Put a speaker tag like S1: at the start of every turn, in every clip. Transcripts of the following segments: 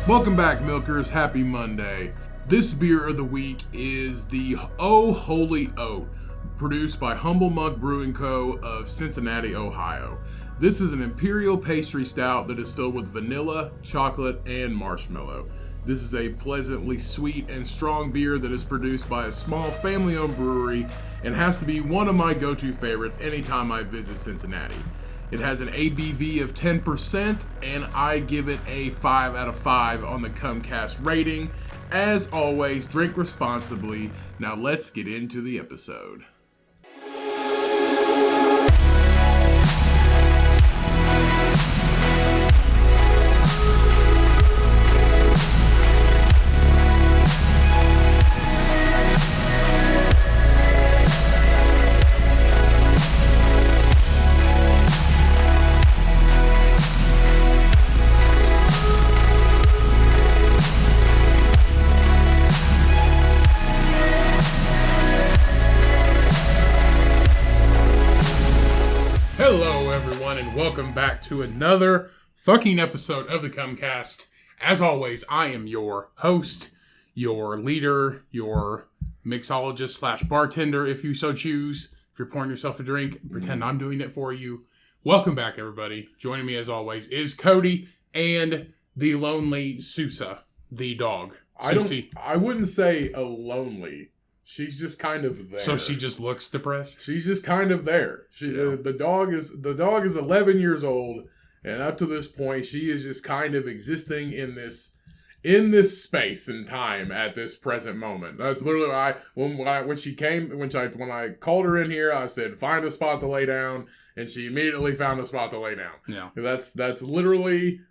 S1: Welcome back, milkers. Happy Monday. This beer of the week is the Oh Holy Oat, produced by Humble Monk Brewing Co. of Cincinnati, Ohio. This is an imperial pastry stout that is filled with vanilla, chocolate, and marshmallow. This is a pleasantly sweet and strong beer that is produced by a small family-owned brewery and has to be one of my go-to favorites anytime I visit Cincinnati. It has an ABV of 10%, and I give it a 5 out of 5 on the Comcast rating. As always, drink responsibly. Now let's get into the episode. Hello, everyone, and welcome back to another fucking episode of the Comcast. As always, I am your host, your leader, your mixologist slash bartender, if you so choose. If you're pouring yourself a drink, pretend I'm doing it for you. Welcome back, everybody. Joining me, as always, is Cody and the lonely Sousa, the dog. Susie.
S2: I wouldn't say a lonely. She's just kind of there.
S1: So she just looks depressed?
S2: She's just kind of there. The dog is 11 years old, and up to this point, she is just kind of existing in this space and time at this present moment. That's literally when I called her in here, I said, find a spot to lay down, and she immediately found a spot to lay down.
S1: Yeah.
S2: That's literally.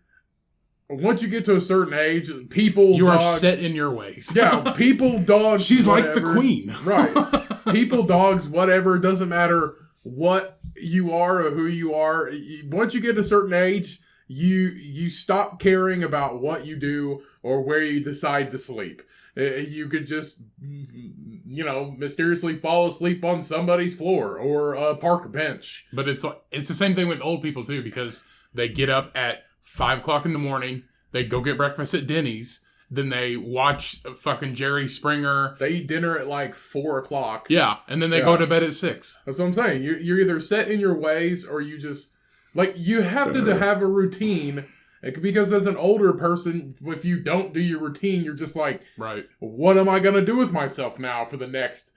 S2: Once you get to a certain age, people,
S1: you
S2: dogs,
S1: are set in your ways.
S2: Yeah, people, dogs.
S1: She's
S2: whatever,
S1: like the queen.
S2: Right. People, dogs, whatever. Doesn't matter what you are or who you are. Once you get to a certain age, you stop caring about what you do or where you decide to sleep. You could just, mysteriously fall asleep on somebody's floor or a park bench.
S1: But it's the same thing with old people, too, because they get up at 5 o'clock in the morning, they go get breakfast at Denny's, then they watch fucking Jerry Springer.
S2: They eat dinner at like 4 o'clock.
S1: Yeah, and then they go to bed at 6.
S2: That's what I'm saying. You're either set in your ways or you just, you have to have a routine. Because as an older person, if you don't do your routine, you're just like,
S1: right.
S2: What am I going to do with myself now for the next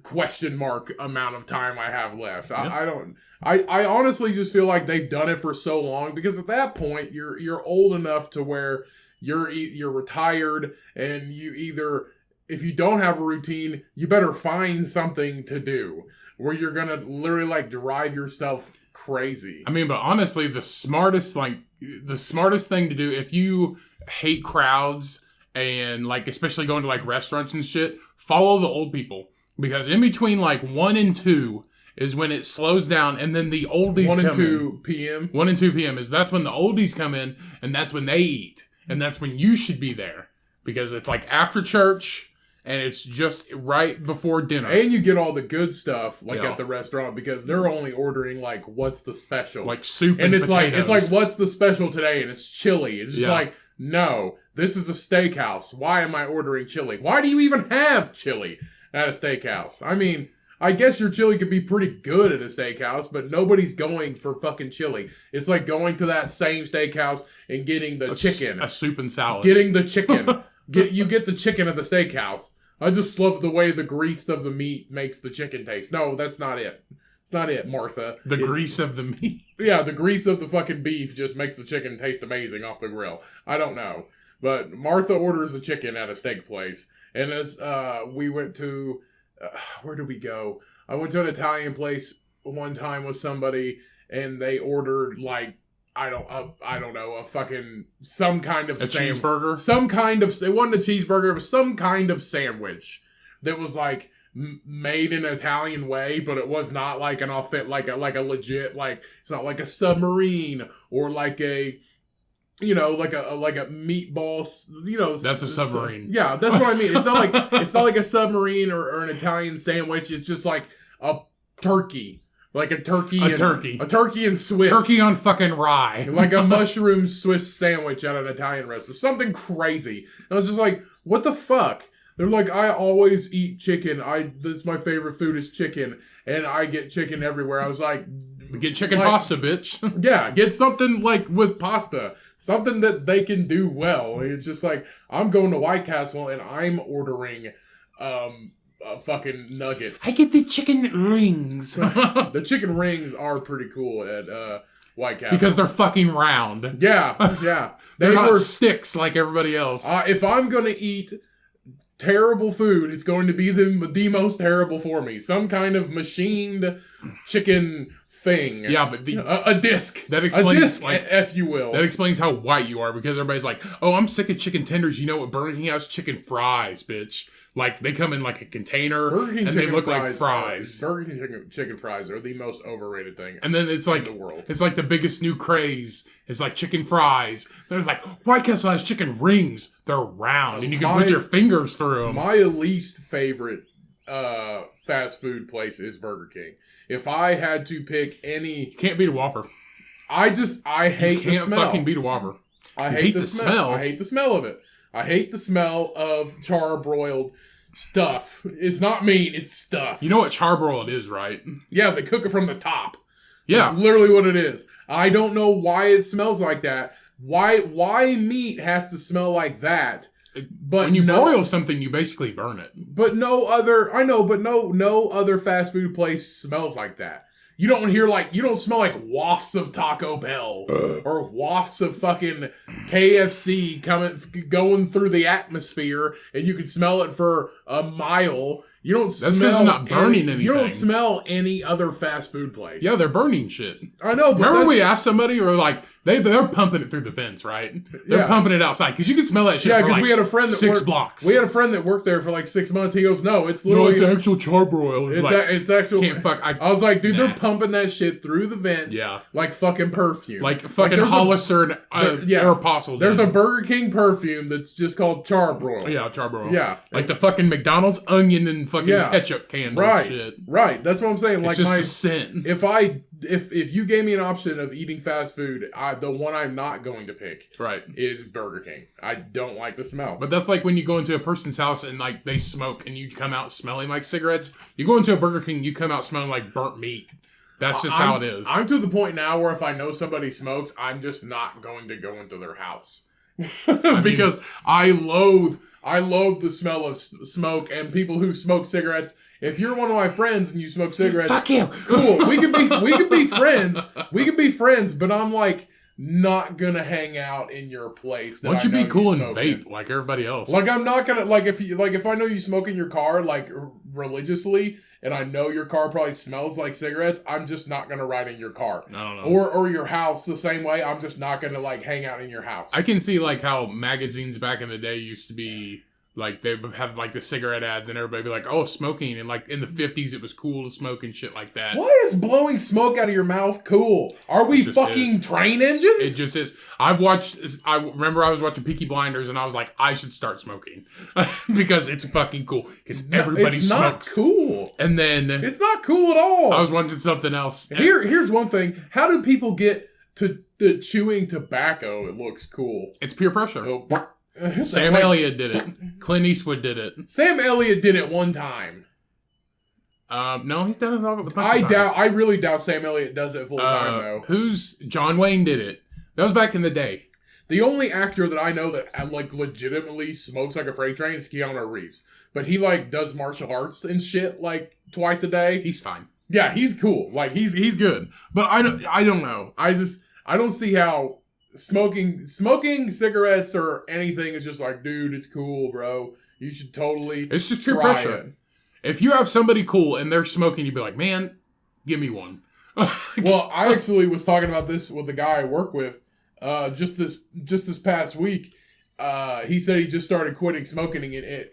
S2: question mark amount of time I have left? Yep. I honestly just feel like they've done it for so long, because at that point you're old enough to where you're retired, and you either, if you don't have a routine, you better find something to do where you're gonna literally drive yourself crazy.
S1: I mean, but honestly, the smartest thing to do, if you hate crowds and especially going to restaurants and shit, follow the old people. Because in between 1 and 2 is when it slows down, and then the oldies come in.
S2: 1 and 2 p.m.?
S1: 1 and 2 p.m. that's when the oldies come in, and that's when they eat. And that's when you should be there. Because it's after church, and it's just right before dinner.
S2: And you get all the good stuff, at the restaurant, because they're only ordering, what's the special?
S1: Soup and potatoes.
S2: It's what's the special today? And it's chili. It's just no, this is a steakhouse. Why am I ordering chili? Why do you even have chili at a steakhouse? I mean, I guess your chili could be pretty good at a steakhouse, but nobody's going for fucking chili. It's like going to that same steakhouse and getting the chicken.
S1: A soup and salad.
S2: Getting the chicken. You get the chicken at the steakhouse. I just love the way the grease of the meat makes the chicken taste. No, that's not it. It's not it, Martha.
S1: Grease of the meat?
S2: Yeah, the grease of the fucking beef just makes the chicken taste amazing off the grill. I don't know. But Martha orders a chicken at a steak place. And as we went to, where did we go? I went to an Italian place one time with somebody, and they ordered I don't know, a fucking, some kind of
S1: cheeseburger?
S2: It wasn't a cheeseburger, it was some kind of sandwich that was made in an Italian way, but it was not an authentic, like a legit, it's not like a submarine or a meatball,
S1: That's a submarine.
S2: Yeah, that's what I mean. It's not like a submarine or an Italian sandwich. It's just a turkey Like a turkey.
S3: A turkey.
S2: A turkey and Swiss.
S3: Turkey on fucking rye.
S2: Like a mushroom Swiss sandwich at an Italian restaurant. Something crazy. And I was just like, what the fuck? They're like, I always eat chicken. This my favorite food is chicken. And I get chicken everywhere. I was like...
S3: Get chicken pasta, bitch.
S2: Yeah, get something like with pasta. Something that they can do well. It's just like, I'm going to White Castle and I'm ordering... fucking nuggets.
S3: I get the chicken rings.
S2: The chicken rings are pretty cool at White Castle.
S3: Because they're fucking round.
S2: Yeah.
S3: They're not sticks like everybody else.
S2: If I'm going to eat terrible food, it's going to be the most terrible for me. Some kind of machined chicken thing.
S3: Yeah, but
S2: a disc.
S3: That explains,
S2: a disc, if you will.
S3: That explains how white you are, because everybody's like, oh, I'm sick of chicken tenders. You know what Burger King has? Chicken fries, bitch. Like, they come in like a container, and they look like fries.
S2: Burger King chicken fries are the most overrated thing
S3: and then it's like,
S2: in the world.
S3: It's like the biggest new craze. It's like chicken fries. They're like, White Castle has chicken rings. They're round, and you can put your fingers through them.
S2: My least favorite fast food place is Burger King. If I had to pick any...
S3: You can't beat a Whopper.
S2: I hate the smell.
S3: You can't fucking beat a Whopper.
S2: I hate the smell. I hate the smell of it. I hate the smell of charbroiled stuff. It's not meat, it's stuff.
S3: You know what charbroiled is, right?
S2: Yeah, they cook it from the top.
S3: Yeah.
S2: That's literally what it is. I don't know why it smells like that. Why meat has to smell like that? But
S3: when you broil something, you basically burn it.
S2: But no other fast food place smells like that. You don't smell like wafts of Taco Bell or wafts of fucking KFC going through the atmosphere, and you can smell it for a mile. You don't
S3: That's because they're not burning anything.
S2: You don't smell any other fast food place.
S3: Yeah, they're burning shit.
S2: I know. But
S3: remember we asked somebody, or like they're pumping it through the vents, right? They're pumping it outside because you can smell that shit.
S2: Yeah, because we had a friend that
S3: 6 blocks.
S2: We had a friend that worked there for like 6 months. He goes, "No, it's literally
S3: it's actual charbroil.
S2: It's actual."
S3: Can't fuck.
S2: I was like, dude, they're pumping that shit through the vents.
S3: Yeah,
S2: like fucking perfume,
S3: like fucking Hollister and Aeropostale.
S2: There's a Burger King perfume that's just called charbroil.
S3: Yeah, charbroil.
S2: Yeah,
S3: like the fucking McDonald's onion and fucking ketchup candle shit.
S2: Right. That's what I'm saying.
S3: It's
S2: like
S3: just a scent.
S2: If you gave me an option of eating fast food, the one I'm not going to pick is Burger King. I don't like the smell.
S3: But that's like when you go into a person's house and like they smoke and you come out smelling like cigarettes. You go into a Burger King, you come out smelling like burnt meat. That's just how it is.
S2: I'm to the point now where if I know somebody smokes, I'm just not going to go into their house. Because I loathe the smell of smoke and people who smoke cigarettes. If you're one of my friends and you smoke cigarettes,
S3: fuck you.
S2: Cool. We can be friends. We can be friends, but I'm like not gonna hang out in your place.
S3: Why don't you be cool and vape like everybody else?
S2: Like I'm not gonna if I know you smoke in your car like religiously, and I know your car probably smells like cigarettes, I'm just not gonna ride in your car.
S3: No.
S2: Or your house the same way. I'm just not gonna like hang out in your house.
S3: I can see like how magazines back in the day used to be like they have like the cigarette ads and everybody be like, oh, smoking, and like in the 50s it was cool to smoke and shit like that.
S2: Why is blowing smoke out of your mouth cool? Are we fucking train engines?
S3: It just is. I remember I was watching Peaky Blinders and I was like, I should start smoking because it's fucking cool because everybody smokes.
S2: It's not cool.
S3: And then
S2: it's not cool at all.
S3: I was watching something else.
S2: Here's one thing. How do people get to chewing tobacco? It looks cool.
S3: It's peer pressure. Sam Elliott did it. Clint Eastwood did it.
S2: Sam Elliott did it one time.
S3: No, he's done it a bunch of times.
S2: I really doubt Sam Elliott does it full time though.
S3: John Wayne did it. That was back in the day.
S2: The only actor that I know that like legitimately smokes like a freight train is Keanu Reeves. But he like does martial arts and shit like twice a day.
S3: He's fine.
S2: Yeah, he's cool. Like he's good. But I don't know. I don't see how smoking cigarettes or anything is just like, dude, it's cool, bro. You should totally.
S3: It's just peer pressure. If you have somebody cool and they're smoking, you'd be like, man, give me one.
S2: Well, I actually was talking about this with the guy I work with just this past week. He said he just started quitting smoking.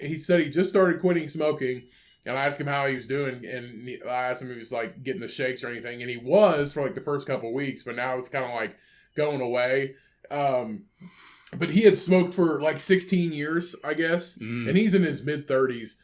S2: He said he just started quitting smoking. And I asked him how he was doing, and I asked him if he was like getting the shakes or anything, and he was for like the first couple of weeks, but now it's kind of like going away. But he had smoked for like 16 years, I guess, and he's in his mid-30s.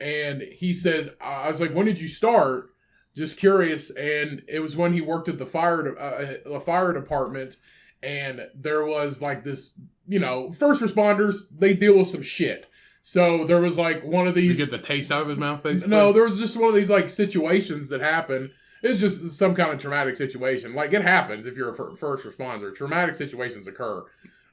S2: And he said, I was like, when did you start? just curious. And it was when he worked at the fire department, and there was like this, first responders, they deal with some shit. So there was like one of these.
S3: You get the taste out of his mouth, basically?
S2: No, there was just one of these like situations that happened. It's just some kind of traumatic situation. Like, it happens if you're a first responder. Traumatic situations occur.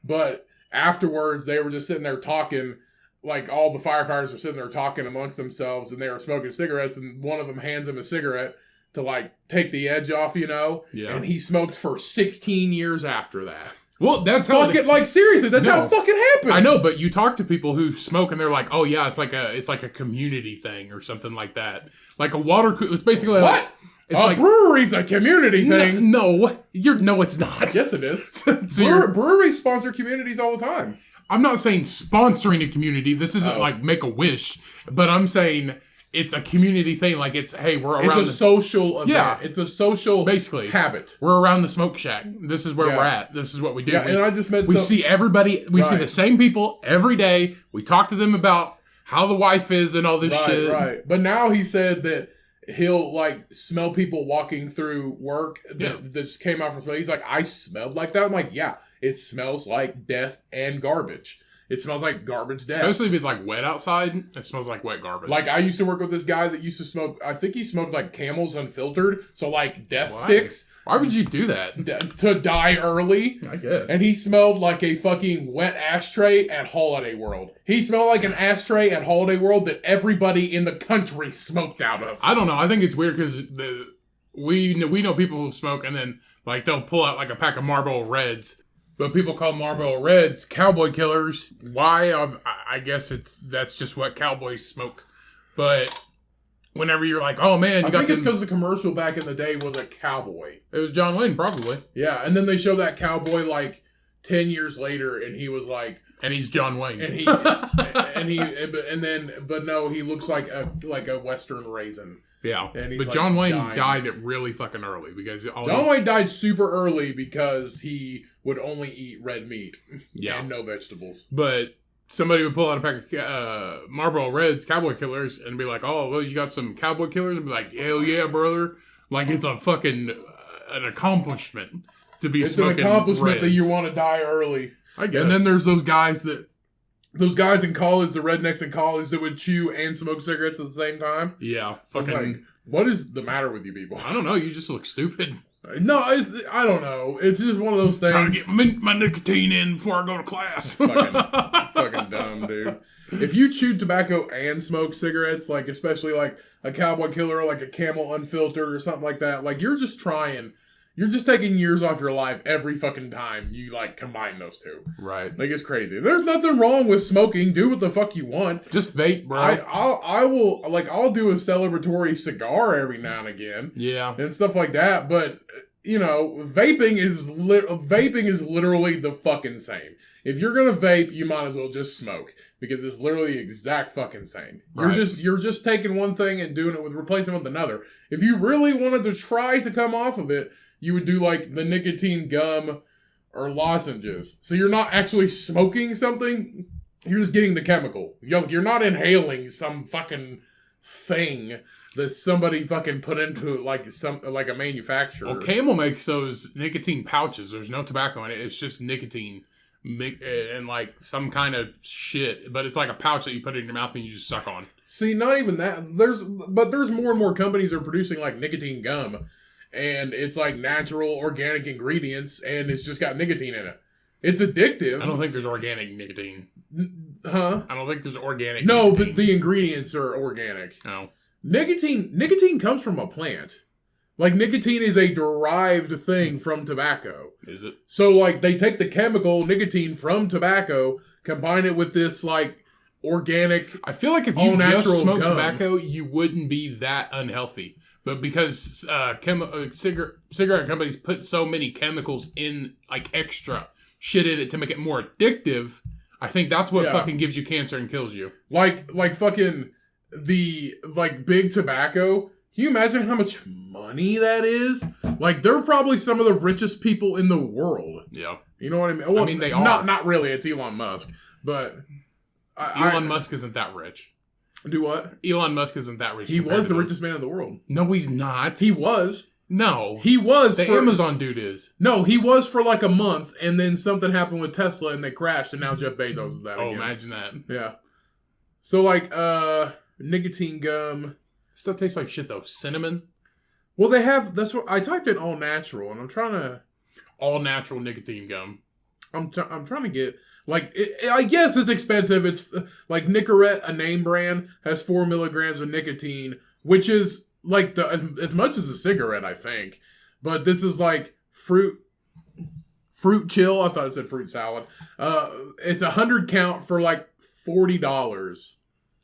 S2: But afterwards, they were just sitting there talking. Like, all the firefighters were sitting there talking amongst themselves, and they were smoking cigarettes, and one of them hands him a cigarette to, like, take the edge off, Yeah. And he smoked for 16 years after that.
S3: Well, that's how
S2: seriously, that's how it fucking happens.
S3: I know, but you talk to people who smoke and they're like, "Oh yeah, it's like a community thing or something like that." Like a water it's basically
S2: what?
S3: Like, it's like
S2: brewery's a community thing.
S3: No, it's not.
S2: Yes, it is. Breweries sponsor communities all the time.
S3: I'm not saying sponsoring a community. This isn't like Make-A-Wish, but I'm saying it's a community thing. Like it's, hey, we're around.
S2: It's a social event. Yeah, it's a social
S3: basically
S2: habit.
S3: We're around the smoke shack. This is where we're at. This is what we do.
S2: Yeah, and I just met.
S3: We see everybody. We see the same people every day. We talk to them about how the wife is and all this shit.
S2: Right. But now he said that he'll like smell people walking through work that just came out from smoke. He's like, I smelled like that. I'm like, yeah, it smells like death and garbage. It smells like garbage death.
S3: Especially if it's like wet outside, it smells like wet garbage.
S2: Like I used to work with this guy that used to smoke, I think he smoked like Camels Unfiltered. So like death sticks.
S3: Why would you do that?
S2: To die early.
S3: I guess.
S2: And he smelled like a fucking wet ashtray at Holiday World. He smelled like an ashtray at Holiday World that everybody in the country smoked out of.
S3: I don't know. I think it's weird because we know people who smoke and then like they'll pull out like a pack of Marlboro Reds. But people call Marlboro Reds cowboy killers. Why? I guess that's just what cowboys smoke. But whenever you're like, oh man,
S2: I think it's because the commercial back in the day was a cowboy.
S3: It was John Wayne, probably.
S2: Yeah, and then they show that cowboy like 10 years later, and he was like,
S3: and he's John Wayne,
S2: and he, but no, he looks like a Western raisin.
S3: Yeah,
S2: and he's
S3: but
S2: like
S3: John Wayne died really fucking early because
S2: John Wayne died super early because he would only eat red meat and no vegetables.
S3: But somebody would pull out a pack of Marlboro Reds, cowboy killers, and be like, "Oh, well, you got some cowboy killers?" And be like, "Hell yeah, brother!" Like it's a fucking an accomplishment to be. It's an accomplishment
S2: Reds. That you want to die early.
S3: I guess.
S2: And then there's those guys in college, the rednecks in college that would chew and smoke cigarettes at the same time.
S3: Yeah,
S2: fucking. Like, what is the matter with you people?
S3: I don't know. You just look stupid.
S2: No, I don't know. It's just one of those things.
S3: Trying to get my nicotine in before I go to class.
S2: fucking dumb, dude. If you chew tobacco and smoke cigarettes, like especially like a cowboy killer, or like a Camel Unfiltered or something like that, like you're just taking years off your life every fucking time you like combine those two.
S3: Right.
S2: Like it's crazy. There's nothing wrong with smoking. Do what the fuck you want.
S3: Just vape, bro.
S2: I'll do a celebratory cigar every now and again.
S3: Yeah.
S2: And stuff like that. But vaping is literally the fucking same. If you're gonna vape, you might as well just smoke because it's literally the exact fucking same.
S3: Right.
S2: You're just taking one thing and doing it replacing it with another. If you really wanted to try to come off of it, you would do like the nicotine gum or lozenges. So you're not actually smoking something. You're just getting the chemical. You're not inhaling some fucking thing that somebody fucking put into like a manufacturer.
S3: Well, Camel makes those nicotine pouches. There's no tobacco in it. It's just nicotine and like some kind of shit. But it's like a pouch that you put in your mouth and you just suck on.
S2: See, not even that. There's more and more companies that are producing like nicotine gum. And it's like natural, organic ingredients, and it's just got nicotine in it. It's addictive.
S3: I don't think there's organic nicotine.
S2: Huh?
S3: I don't think there's organic
S2: No,
S3: nicotine.
S2: But the ingredients are organic.
S3: No.
S2: Nicotine comes from a plant. Like, nicotine is a derived thing from tobacco.
S3: Is it?
S2: So, like, they take the chemical nicotine from tobacco, combine it with this, like, organic,
S3: I feel like if you just smoked
S2: gum,
S3: tobacco, you wouldn't be that unhealthy. But because cigarette companies put so many chemicals in, like extra shit in it to make it more addictive, I think that's what fucking gives you cancer and kills you.
S2: Like fucking the big tobacco. Can you imagine how much money that is? Like they're probably some of the richest people in the world.
S3: Yeah,
S2: you know what I mean. Well,
S3: I mean they are
S2: not really. It's Elon Musk, but
S3: Elon Musk isn't that rich.
S2: Do what?
S3: Elon Musk isn't that rich.
S2: He was the richest man in the world.
S3: No, he's not.
S2: He was.
S3: No.
S2: He was.
S3: The Amazon dude is.
S2: No, he was for like a month, and then something happened with Tesla, and they crashed, and now Jeff Bezos is that again.
S3: Imagine that.
S2: Yeah. So, like, nicotine gum.
S3: Stuff tastes like shit, though. Cinnamon.
S2: Well, they have, that's what, I typed in all natural, and I'm trying to.
S3: All natural nicotine gum.
S2: I'm trying to get, like, I guess it's expensive. It's, like, Nicorette, a name brand, has 4 milligrams of nicotine, which is, like, as much as a cigarette, I think. But this is, like, fruit chill. I thought it said fruit salad. It's 100 count for, like, $40.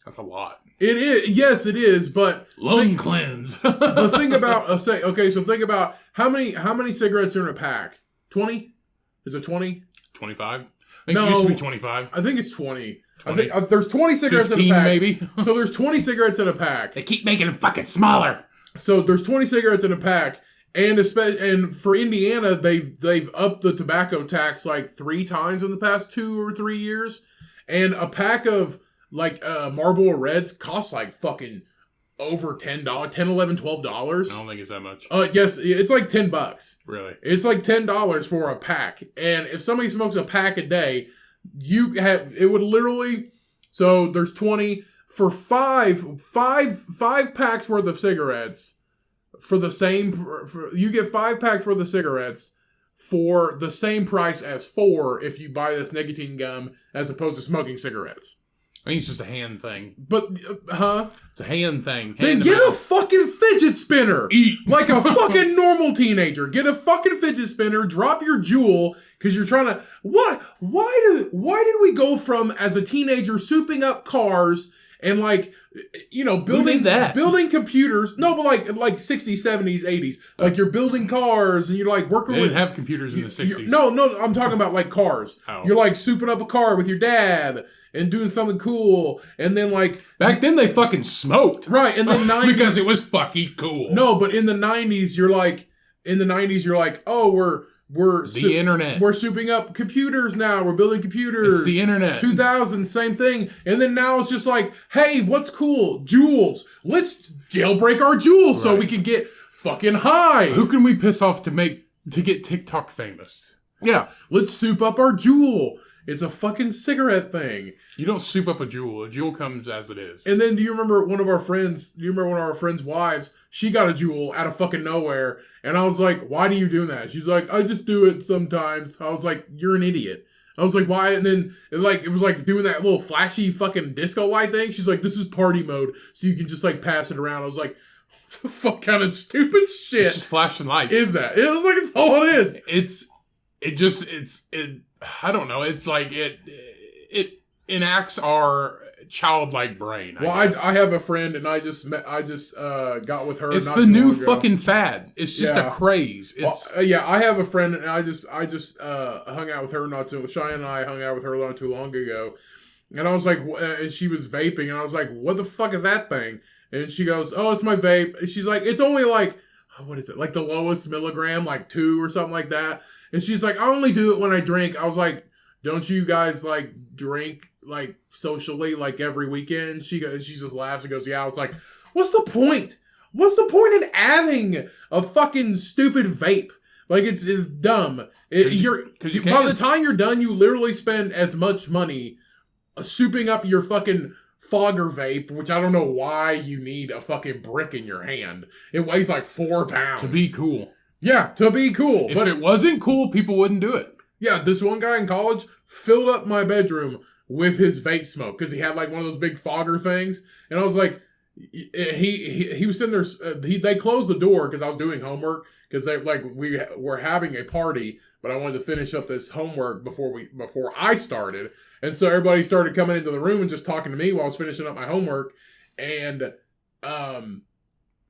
S3: That's a lot.
S2: It is. Yes, it is. But
S3: lung cleanse.
S2: But think about so think about how many cigarettes are in a pack? 20? Is it 20?
S3: 25. I think it used to be 25.
S2: I think it's 20.
S3: 20.
S2: I think there's 20 cigarettes
S3: 15
S2: in a pack.
S3: maybe.
S2: So there's 20 cigarettes in a pack.
S3: They keep making them fucking smaller.
S2: So there's 20 cigarettes in a pack. And for Indiana, they've upped the tobacco tax like 3 times in the past 2 or 3 years. And a pack of like Marlboro Reds costs like fucking over $10, $10, $11, $12.
S3: I don't think it's that much.
S2: Yes, it's like $10.
S3: Really?
S2: It's like $10 for a pack. And if somebody smokes a pack a day, it would literally, so there's 20 for five packs worth of cigarettes for the same, you get 5 packs worth of cigarettes for the same price as 4 if you buy this nicotine gum as opposed to smoking cigarettes.
S3: I think it's just a hand thing.
S2: But,
S3: It's a hand thing.
S2: Then get a fucking fidget spinner.
S3: Eat.
S2: Like a fucking normal teenager. Get a fucking fidget spinner, drop your Juul, because you're trying to... What? Why did we go from, as a teenager, souping up cars and, like, you know, building computers? No, but like 60s, 70s, 80s. Like, you're building cars and you're, like, working
S3: They
S2: with...
S3: didn't have computers in the 60s.
S2: No, I'm talking about, like, cars.
S3: Oh.
S2: You're, like, souping up a car with your dad and doing something cool, and then, like...
S3: Back then, they fucking smoked.
S2: Right, in the 90s...
S3: Because it was fucking cool.
S2: No, but in the 90s, you're like... oh, we're...
S3: The internet.
S2: We're souping up computers now. We're building computers.
S3: It's the internet.
S2: 2000, same thing. And then now it's just like, hey, what's cool? Juuls. Let's jailbreak our Juuls so we can get fucking high.
S3: Who can we piss off to get TikTok famous?
S2: Yeah, let's soup up our Juul. It's a fucking cigarette thing.
S3: You don't soup up a Juul. A Juul comes as it is.
S2: And then do you remember one of our friends' wives? She got a Juul out of fucking nowhere. And I was like, why do you do that? She's like, I just do it sometimes. I was like, you're an idiot. I was like, why? And then it was like doing that little flashy fucking disco light thing. She's like, this is party mode. So you can just like pass it around. I was like, what the fuck kind of stupid shit
S3: It's just flashing lights.
S2: is that? It was like, it's all it is.
S3: I don't know. It's like it enacts our childlike brain.
S2: I have a friend, and I just got with her.
S3: It's
S2: not
S3: the
S2: too
S3: new
S2: long ago.
S3: fucking fad. It's just a craze. It's
S2: I have a friend, and I just hung out with her Cheyenne and I hung out with her not too long ago, and I was like, and she was vaping, and I was like, what the fuck is that thing? And she goes, oh, it's my vape. And she's like, it's only like, what is it? Like the lowest milligram, like 2 or something like that. And she's like, I only do it when I drink. I was like, don't you guys like drink like socially like every weekend? She just laughs and goes, yeah. I was like, what's the point? What's the point in adding a fucking stupid vape? Like it's dumb. By the time you're done, you literally spend as much money souping up your fucking Fogger vape, which I don't know why you need a fucking brick in your hand. It weighs like 4 pounds.
S3: to be cool.
S2: Yeah, to be cool.
S3: If it wasn't cool, people wouldn't do it.
S2: Yeah, this one guy in college filled up my bedroom with his vape smoke because he had like one of those big fogger things. And I was like, he was sitting there. They closed the door because I was doing homework because we were having a party, but I wanted to finish up this homework before I started. And so everybody started coming into the room and just talking to me while I was finishing up my homework. And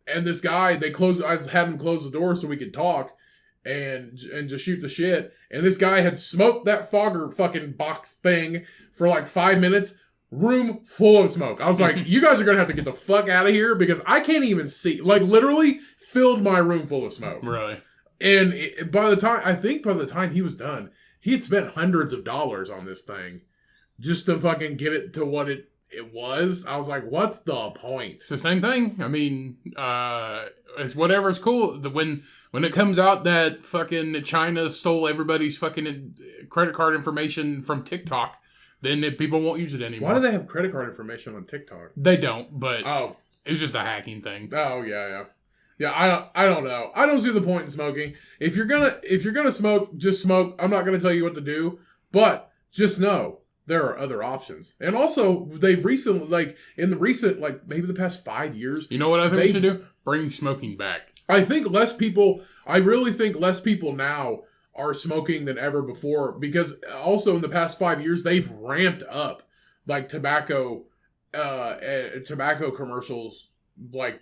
S2: this guy, I had him close the door so we could talk and just shoot the shit. And this guy had smoked that fogger fucking box thing for like 5 minutes. Room full of smoke. I was like, you guys are going to have to get the fuck out of here because I can't even see. Like literally filled my room full of smoke.
S3: Really?
S2: And by the time he was done, he had spent hundreds of dollars on this thing just to fucking get it to what it it was. I was like, what's the point?
S3: It's the same thing. I mean, it's whatever's cool. When it comes out that fucking China stole everybody's fucking credit card information from TikTok, then people won't use it anymore.
S2: Why do they have credit card information on TikTok?
S3: They don't, but
S2: Oh,
S3: it's just a hacking thing.
S2: oh yeah. Yeah, I don't know. I don't see the point in smoking. If you're gonna smoke, just smoke. I'm not gonna tell you what to do, but just know there are other options. And also, they've recently, like maybe the past 5 years,
S3: You know what I think we should do? Bring smoking back.
S2: I really think less people now are smoking than ever before, because also in the past 5 years, they've ramped up like tobacco commercials. Like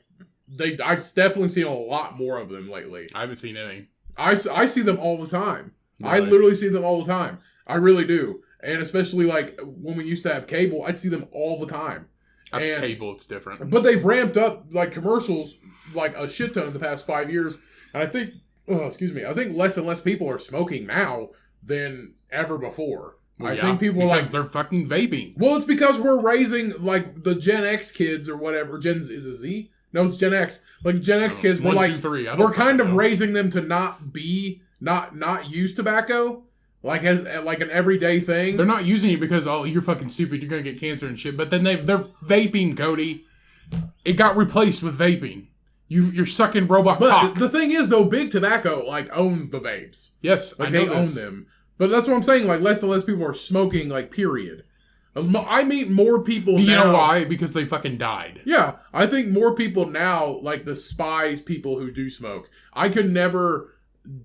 S2: I've definitely seen a lot more of them lately.
S3: I haven't seen any.
S2: I see them all the time.
S3: Really?
S2: I literally see them all the time. I really do. And especially like when we used to have cable, I'd see them all the time.
S3: That's cable, it's different.
S2: But they've ramped up like commercials like a shit ton in the past 5 years. And I think, I think less and less people are smoking now than ever before.
S3: Well,
S2: I think people are like,
S3: they're fucking vaping.
S2: well, it's because we're raising like the Gen X kids or whatever. Is it Z? No, it's Gen X. Like Gen X kids, we're
S3: 1,
S2: like
S3: 2, 3.
S2: we're kind of raising them to not use tobacco, like as like an everyday thing.
S3: They're not using it because you're fucking stupid. You're gonna get cancer and shit. But then they're vaping, Cody. It got replaced with vaping. You're sucking robot cock.
S2: But the thing is, though, Big Tobacco like owns the vapes.
S3: Yes,
S2: Like
S3: I know
S2: they own them. But that's what I'm saying. Like less and less people are smoking. Like period. I meet more people
S3: You
S2: now.
S3: know why? Because they fucking died.
S2: Yeah, I think more people now like despise people who do smoke. I could never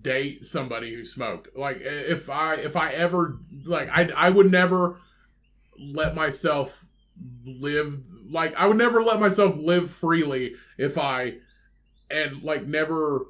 S2: date somebody who smoked. Like if I ever like I would never let myself live like I would never let myself live freely if I and like never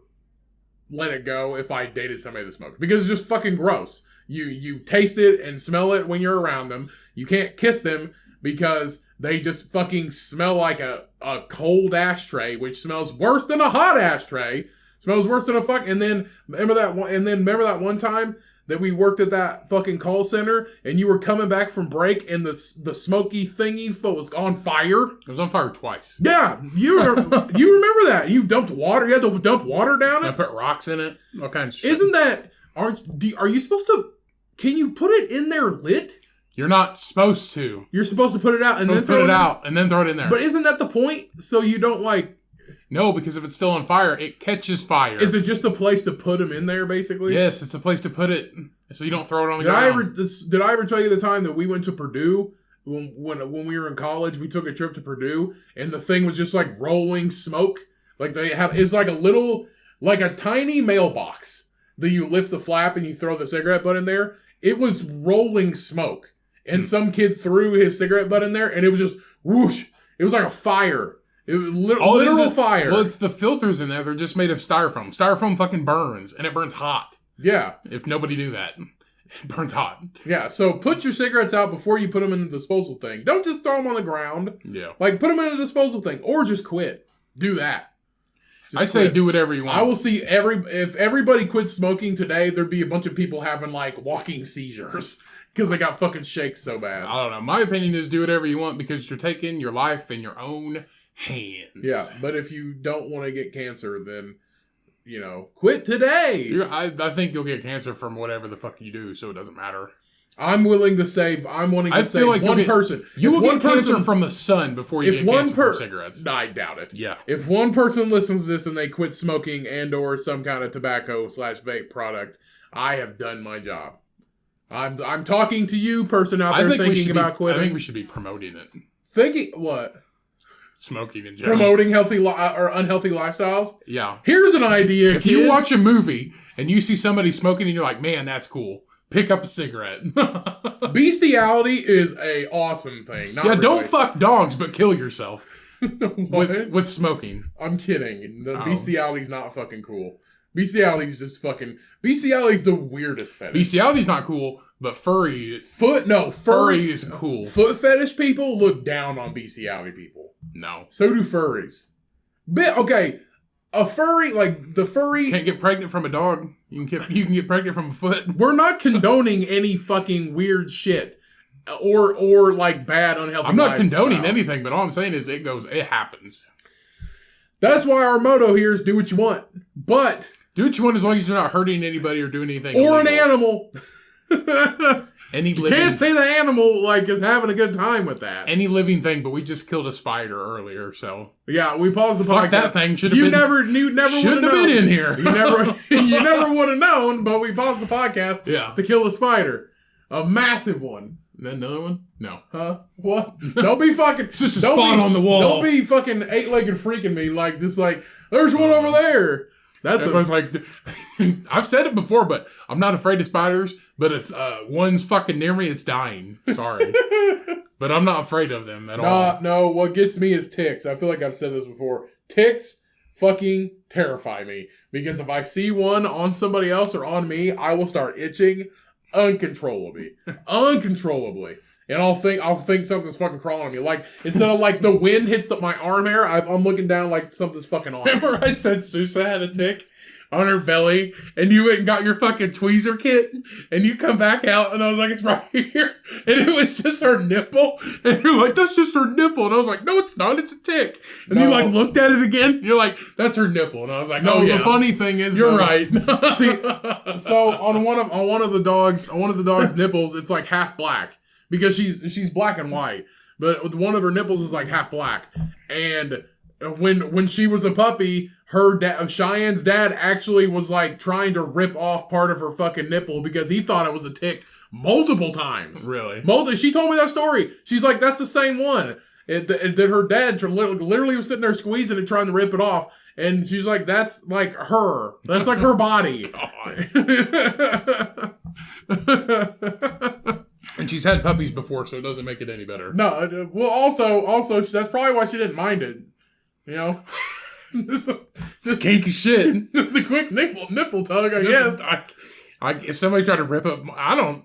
S2: let it go if I dated somebody that smoked, because it's just fucking gross. You taste it and smell it when you're around them. You can't kiss them because they just fucking smell like a cold ashtray, which smells worse than a hot ashtray. Smells worse than a fuck. And then remember that one time that we worked at that fucking call center and you were coming back from break and the smoky thingy was on fire.
S3: It was on fire twice.
S2: Yeah, you remember that? You dumped water. You had to dump water down
S3: I
S2: it.
S3: put rocks in it. All kinds of shit.
S2: Isn't that? Are you supposed to? Can you put it in there lit?
S3: You're not supposed to.
S2: You're supposed to put it out and then
S3: Put it out and then throw it in there.
S2: But isn't that the point? So you don't like?
S3: No, because if it's still on fire, it catches fire.
S2: Is it just a place to put them in there, basically?
S3: Yes, it's a place to put it, so you don't throw it on the ground.
S2: Did I ever tell you the time that we went to Purdue when we were in college? We took a trip to Purdue, and the thing was just like rolling smoke. Like it was like a tiny mailbox that you lift the flap and you throw the cigarette butt in there. It was rolling smoke, and some kid threw his cigarette butt in there, and it was just whoosh. It was like a fire. It was literal fire.
S3: Well, it's the filters in there. They're just made of styrofoam. Styrofoam fucking burns, and it burns hot.
S2: Yeah.
S3: If nobody knew that. It burns hot.
S2: Yeah, so put your cigarettes out before you put them in the disposal thing. Don't just throw them on the ground.
S3: Yeah.
S2: Like, put them in a disposal thing. Or just quit. Do that.
S3: I say do whatever you want.
S2: I will see if everybody quit smoking today, there'd be a bunch of people having, like, walking seizures. Because they got fucking shakes so bad.
S3: I don't know. My opinion is do whatever you want because you're taking your life in your own hands.
S2: Yeah, but if you don't want to get cancer, then, quit today.
S3: I think you'll get cancer from whatever the fuck you do, so it doesn't matter.
S2: I'm wanting to save like one person.
S3: You will get cancer from the sun before you get cancer from cigarettes.
S2: I doubt it.
S3: Yeah.
S2: If one person listens to this and they quit smoking and or some kind of tobacco/vape product, I have done my job. I'm talking to you, person out there thinking about quitting.
S3: I think we should be promoting it.
S2: Thinking what?
S3: Smoking in general.
S2: Promoting healthy or unhealthy lifestyles?
S3: Yeah.
S2: Here's an idea,
S3: If
S2: kids.
S3: you watch a movie and you see somebody smoking and you're like, man, that's cool. Pick up a cigarette.
S2: Bestiality is a awesome thing. Not
S3: yeah,
S2: really.
S3: don't fuck dogs, but kill yourself.
S2: What?
S3: With smoking.
S2: I'm kidding. Bestiality's not fucking cool. Bestiality's just fucking... Bestiality's the weirdest fetish.
S3: Bestiality's not cool, but furry...
S2: Furry
S3: is cool.
S2: Foot fetish people look down on bestiality people.
S3: No.
S2: So do furries. Okay, a furry, like the furry...
S3: Can't get pregnant from a dog. You can get pregnant from a foot.
S2: We're not condoning any fucking weird shit. or like bad, unhealthy.
S3: I'm not condoning
S2: lifestyle.
S3: anything, but all I'm saying is it happens.
S2: That's why our motto here is do what you want, but
S3: Do what you want as long as you're not hurting anybody or doing anything
S2: or
S3: illegal.
S2: an animal.
S3: Any
S2: You
S3: living,
S2: can't say the animal like is having a good time with that.
S3: any living thing, but we just killed a spider earlier, so
S2: Yeah, we paused the
S3: fuck
S2: podcast.
S3: that thing. Should have
S2: You
S3: been
S2: never
S3: should
S2: would
S3: have been in here.
S2: You never would have known, but we paused the podcast
S3: Yeah.
S2: to kill a spider. A massive one.
S3: Then another one? No.
S2: Huh? What? Don't be fucking...
S3: It's just a
S2: don't
S3: spot
S2: be-
S3: on the wall.
S2: Don't be fucking eight-legged freaking me like, just like, there's one over there. That's
S3: Everyone's like, I've said it before, but I'm not afraid of spiders. But if one's fucking near me, it's dying. Sorry. But I'm not afraid of them at all.
S2: No, what gets me is ticks. I feel like I've said this before. Ticks fucking terrify me. Because if I see one on somebody else or on me, I will start itching uncontrollably. And I'll think something's fucking crawling on me. Like, instead of like the wind hits my arm hair, I'm looking down like something's fucking on me.
S3: Remember I said Sousa had a tick on her belly, and you went and got your fucking tweezer kit, and you come back out, and I was like, it's right here, and it was just her nipple, and you're like, that's just her nipple, and I was like, no, it's not, it's a tick, and you
S2: No.
S3: like looked at it again, and you're like, that's her nipple, and I was like,
S2: No,
S3: oh yeah,
S2: the funny thing is,
S3: you're
S2: though,
S3: right.
S2: See, so on one of the dog's nipples, it's like half black because she's black and white, but one of her nipples is like half black. And when she was a puppy, Cheyenne's dad actually was like trying to rip off part of her fucking nipple because he thought it was a tick multiple times.
S3: Really?
S2: She told me that story. She's like, that's the same one. That her dad literally was sitting there squeezing it, trying to rip it off. And she's like, that's like her. That's like her body.
S3: And she's had puppies before, so it doesn't make it any better.
S2: No, well, also, that's probably why she didn't mind it. You know?
S3: Just kinky shit.
S2: Just a quick nipple tug, I
S3: Just-
S2: guess.
S3: if somebody tried to rip up, I don't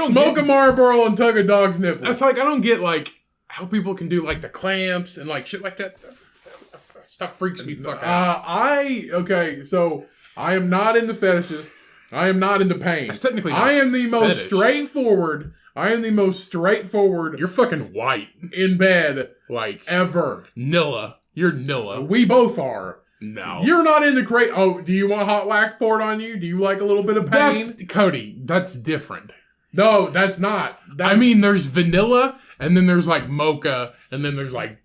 S2: Smoke
S3: get,
S2: a Marlboro and tug a dog's nipple.
S3: That's like, I don't get like how people can do like the clamps and like shit like that. That stuff freaks me fuck out.
S2: Okay, so I am not into fetishes. I am not into pain.
S3: That's technically not
S2: I am the most
S3: fetish.
S2: straightforward.
S3: You're fucking white.
S2: In bed
S3: Like
S2: ever.
S3: Nilla. You're Nilla.
S2: We both are.
S3: No.
S2: You're not into Oh, do you want hot wax poured on you? Do you like a little bit of pain?
S3: Cody, that's different.
S2: No, that's not.
S3: I mean, there's vanilla, and then there's like mocha, and then there's like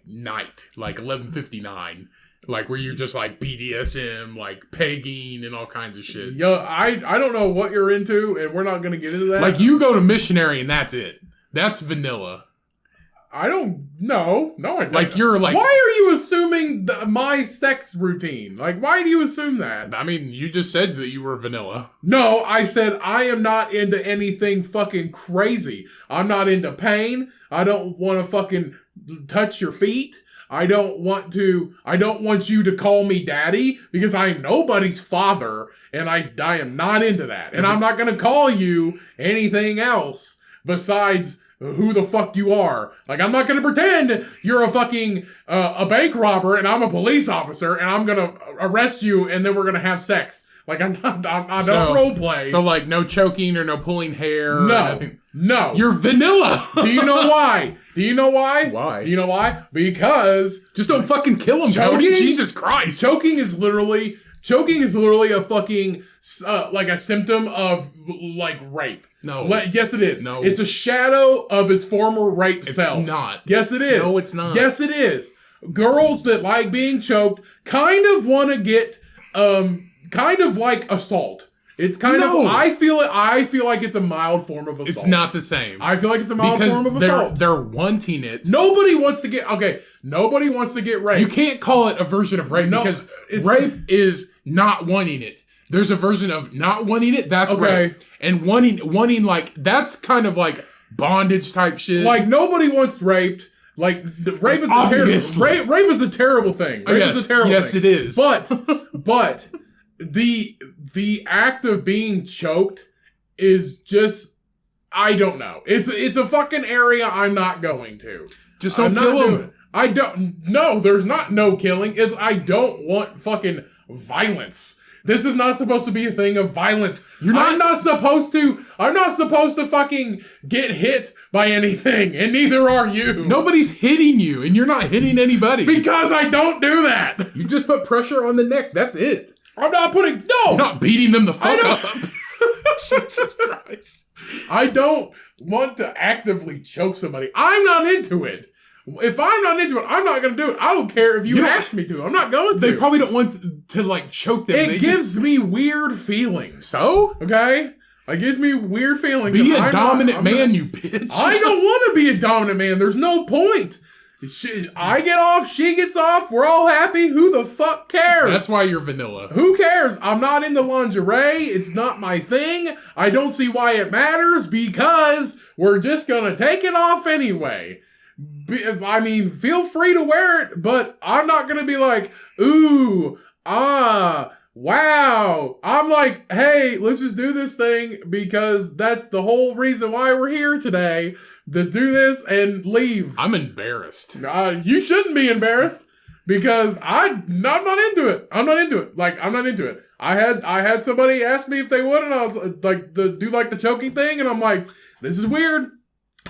S3: night, like 11:59, like where you're just like BDSM, like pegging and all kinds of shit.
S2: Yo, I don't know what you're into, and we're not gonna get into that.
S3: Like you go to missionary and that's it. That's vanilla.
S2: I don't know. No, I don't.
S3: Like you're like.
S2: Why are you assuming my sex routine? Like, why do you assume that?
S3: I mean, you just said that you were vanilla.
S2: No, I said I am not into anything fucking crazy. I'm not into pain. I don't want to fucking touch your feet. I don't want you to call me daddy because I am nobody's father, and I am not into that. And I'm not going to call you anything else besides who the fuck you are. Like, I'm not going to pretend you're a fucking a bank robber and I'm a police officer and I'm going to arrest you and then we're going to have sex. Like, I don't role play.
S3: So like no choking or no pulling hair. Or
S2: No.
S3: nothing.
S2: No.
S3: You're vanilla.
S2: Do you know why?
S3: Why?
S2: Do you know why? Because
S3: Just don't fucking kill him,
S2: Choking?
S3: Cody. Jesus Christ.
S2: choking is literally a fucking like a symptom of like rape.
S3: No.
S2: Yes, it is.
S3: No.
S2: It's a shadow of his former rape
S3: It's
S2: self.
S3: not.
S2: Yes, it is.
S3: No, it's not.
S2: Yes, it is. Girls that like being choked kind of want to get kind of like assault. It's kind
S3: No.
S2: of I feel like it's a mild form of assault.
S3: It's not the same.
S2: I feel like it's a mild form of assault.
S3: They're wanting it.
S2: Nobody wants to get raped.
S3: You can't call it a version of rape
S2: No,
S3: because
S2: it's-
S3: rape is not wanting it. There's a version of not wanting it. That's
S2: Okay.
S3: rape. And wanting like that's kind of like bondage type shit.
S2: Like nobody wants raped. Like rape is
S3: Obviously.
S2: rape is a terrible thing.
S3: Oh,
S2: Rape
S3: yes.
S2: is a terrible
S3: Yes,
S2: thing.
S3: it is.
S2: But the act of being choked is just I don't know. It's a fucking area I'm not going to.
S3: just don't
S2: I'm not
S3: kill
S2: doing
S3: him.
S2: it. I don't. No, there's not no killing. I don't want fucking violence. This is not supposed to be a thing of violence.
S3: You're not-
S2: I'm not supposed to fucking get hit by anything, and neither are you.
S3: Nobody's hitting you, and you're not hitting anybody.
S2: Because I don't do that.
S3: You just put pressure on the neck. That's it.
S2: I'm not putting, no.
S3: You're not beating them the
S2: I
S3: fuck
S2: don't-
S3: up. Jesus Christ.
S2: I don't want to actively choke somebody. I'm not into it. If I'm not into it, I'm not going to do it. I don't care if you ask me to. I'm not going to.
S3: They probably don't want to like choke them.
S2: It gives me weird feelings.
S3: So?
S2: Okay? It gives me weird feelings.
S3: Be
S2: and
S3: a dominant man, you bitch.
S2: I don't want to be a dominant man. There's no point. I get off, she gets off, we're all happy. Who the fuck cares?
S3: That's why you're vanilla.
S2: Who cares? I'm not into lingerie. It's not my thing. I don't see why it matters because we're just going to take it off anyway. I mean, feel free to wear it, but I'm not going to be like, ooh, wow. I'm like, hey, let's just do this thing because that's the whole reason why we're here today, to do this and leave.
S3: I'm embarrassed.
S2: You shouldn't be embarrassed because I'm not into it. I'm not into it. Like, I'm not into it. I had somebody ask me if they would, and I was like, to do like the choking thing, and I'm like, this is weird.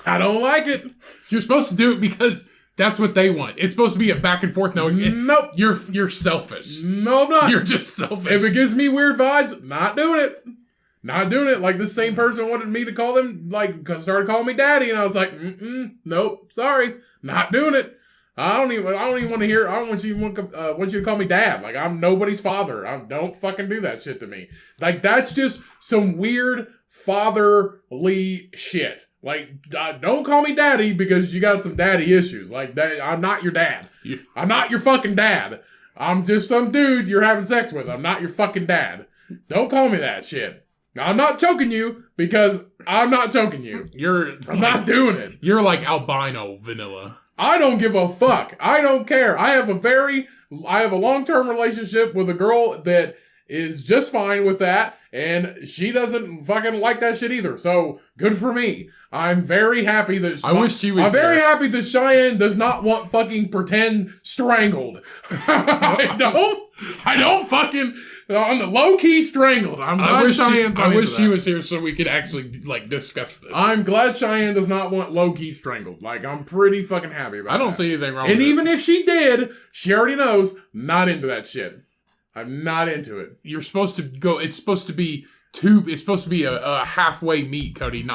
S2: I don't like it.
S3: You're supposed to do it because that's what they want. It's supposed to be a back and forth. No,
S2: nope.
S3: You're selfish.
S2: No, I'm not.
S3: You're just selfish.
S2: If it gives me weird vibes, not doing it. Not doing it. Like, the same person wanted me to call them, like, started calling me daddy, and I was like, nope, sorry, not doing it. I don't even want to hear. I don't want you to call me dad. Like, I'm nobody's father. Don't fucking do that shit to me. Like, that's just some weird fatherly shit. Like, don't call me daddy because you got some daddy issues. Like, I'm not your dad. I'm not your fucking dad. I'm just some dude you're having sex with. I'm not your fucking dad. Don't call me that shit. I'm not choking you because I'm not choking you. I'm not doing it.
S3: You're like albino vanilla.
S2: I don't give a fuck. I don't care. I have a long-term relationship with a girl that is just fine with that, and she doesn't fucking like that shit either. So good for me. I'm very happy that
S3: I wish she was
S2: I'm very
S3: there.
S2: happy that Cheyenne does not want fucking pretend strangled. I don't fucking on the low key strangled. I'm glad Cheyenne's not
S3: I wish
S2: into
S3: she
S2: that.
S3: was here so we could actually like discuss this.
S2: I'm glad Cheyenne does not want low key strangled. Like, I'm pretty fucking happy about that.
S3: I don't see anything wrong
S2: And
S3: with
S2: even if she did, she already knows, not into that shit. I'm not into it.
S3: You're supposed to go. It's supposed to be a halfway meet, Cody.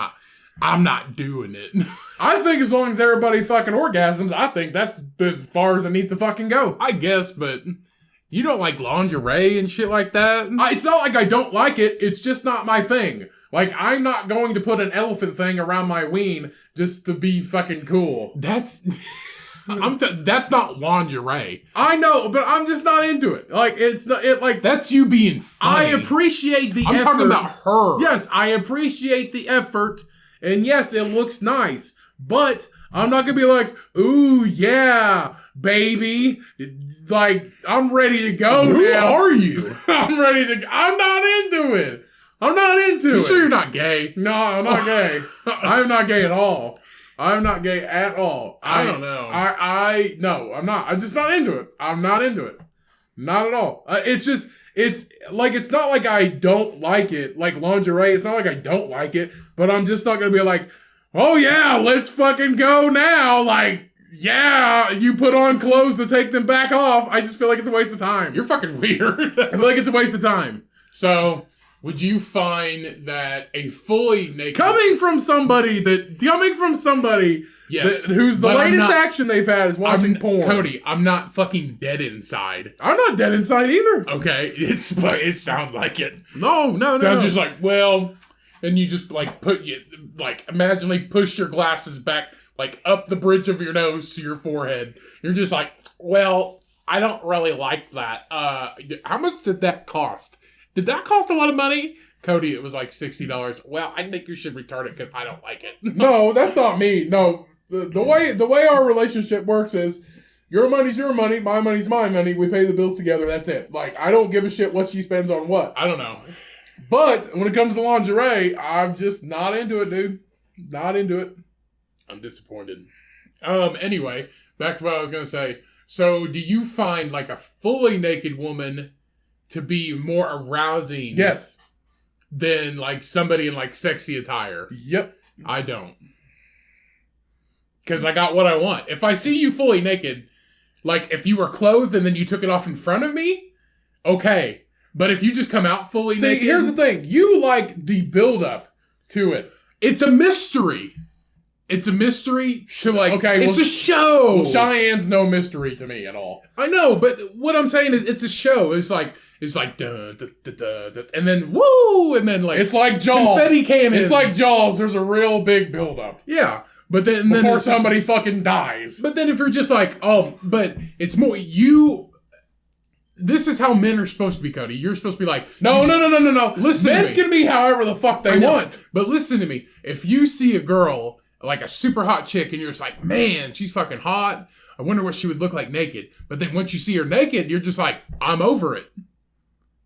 S3: I'm not doing it.
S2: I think as long as everybody fucking orgasms, I think that's as far as it needs to fucking go.
S3: I guess, but you don't like lingerie and shit like that.
S2: It's not like I don't like it. It's just not my thing. Like, I'm not going to put an elephant thing around my ween just to be fucking cool.
S3: That's not lingerie.
S2: I know, but I'm just not into it. Like, it's not it. Like,
S3: That's you being funny.
S2: I appreciate the
S3: I'm
S2: effort.
S3: talking about her.
S2: Yes, I appreciate the effort, and yes, it looks nice, but I'm not gonna be like, ooh, yeah, baby. Like, I'm ready to go
S3: Who
S2: now.
S3: are you?
S2: I'm not into it. I'm not into
S3: You
S2: it.
S3: sure you're not gay?
S2: No, I'm not gay. I'm not gay at all. I'm not gay at all.
S3: I don't know.
S2: No, I'm not. I'm just not into it. I'm not into it. Not at all. It's not like I don't like it. Like lingerie, it's not like I don't like it, but I'm just not going to be like, oh yeah, let's fucking go now. Like, yeah, you put on clothes to take them back off. I just feel like it's a waste of time.
S3: You're fucking weird.
S2: I feel like it's a waste of time.
S3: So, would you find that a fully naked...
S2: Coming from somebody
S3: Yes.
S2: who's the
S3: but I'm
S2: latest
S3: not-
S2: action they've had is watching porn.
S3: Cody, I'm not fucking dead inside.
S2: I'm not dead inside either.
S3: Okay? It sounds like it.
S2: No.
S3: Sounds just like, well... And you just, imagine push your glasses back, up the bridge of your nose to your forehead. You're just like, well, I don't really like that. How much did that cost? Did that cost a lot of money? Cody, it was like $60. Well, I think you should return it because I don't like it.
S2: No, that's not me. No, the way our relationship works is your money's your money, my money's my money. We pay the bills together. That's it. Like, I don't give a shit what she spends on what.
S3: I don't know.
S2: But when it comes to lingerie, I'm just not into it, dude. Not into it.
S3: I'm disappointed. Anyway, back to what I was going to say. So, do you find a fully naked woman to be more arousing.
S2: Yes.
S3: Than like somebody in like sexy attire.
S2: Yep.
S3: I don't. Because I got what I want. If I see you fully naked, like if you were clothed and then you took it off in front of me, okay. But if you just come out fully naked.
S2: See, here's the thing. You like the build-up to it.
S3: It's a mystery. It's a mystery to like,
S2: okay,
S3: it's a show.
S2: Well, Cheyenne's no mystery to me at all.
S3: I know, but what I'm saying is it's a show. It's like dun, dun, dun, dun, dun, and then woo, and then like
S2: it's like Jaws.
S3: Confetti cannons.
S2: It's like Jaws. There's a real big build-up.
S3: Yeah, but then
S2: before somebody fucking dies.
S3: But then if you're just like, oh, but it's more you. This is how men are supposed to be, Cody. You're supposed to be like,
S2: no.
S3: Listen,
S2: men can be however the fuck they want.
S3: But listen to me. If you see a girl like a super hot chick and you're just like, man, she's fucking hot. I wonder what she would look like naked. But then once you see her naked, you're just like, I'm over it.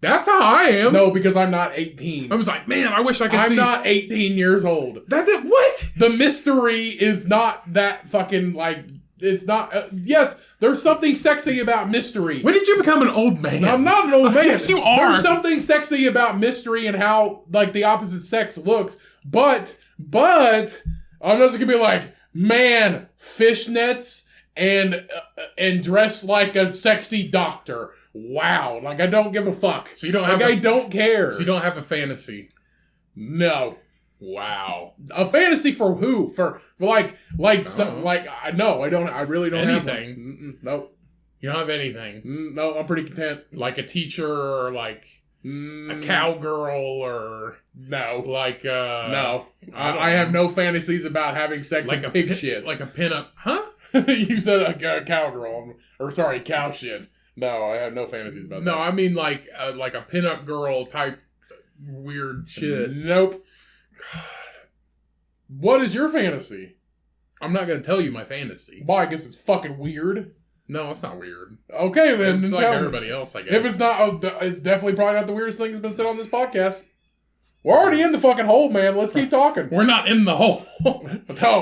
S3: That's how I am.
S2: No, because I'm not 18.
S3: I was like, man, I wish I could
S2: I'm not 18 years old.
S3: What?
S2: The mystery is not that fucking like, it's not, yes, there's something sexy about mystery.
S3: When did you become an old man?
S2: I'm not an old man.
S3: Yes, you are.
S2: There's something sexy about mystery and how like the opposite sex looks. But, I'm just gonna be like, man, fishnets and dressed like a sexy doctor. Wow, like I don't give a fuck.
S3: So you don't
S2: like
S3: have
S2: I don't care.
S3: So you don't have a fantasy.
S2: No.
S3: Wow.
S2: A fantasy for who? For like some like I no, I don't. I really don't have
S3: anything.
S2: Nope.
S3: You don't have anything.
S2: No, I'm pretty content.
S3: Like a teacher or like a cowgirl or
S2: no,
S3: like
S2: no. I have no fantasies about having sex
S3: like
S2: with
S3: a
S2: pig shit.
S3: Like a pinup, huh?
S2: You said a cowgirl, or sorry, cow shit. No, I have no fantasies about that.
S3: No, I mean like a pinup girl type weird shit.
S2: Nope. What is your fantasy?
S3: I'm not gonna tell you my fantasy.
S2: Why? I guess it's fucking weird.
S3: No, it's not weird.
S2: Okay, then.
S3: It's like everybody else, I guess.
S2: If it's not, it's definitely probably not the weirdest thing that's been said on this podcast. We're already in the fucking hole, man. Let's keep talking.
S3: We're not in the hole.
S2: No.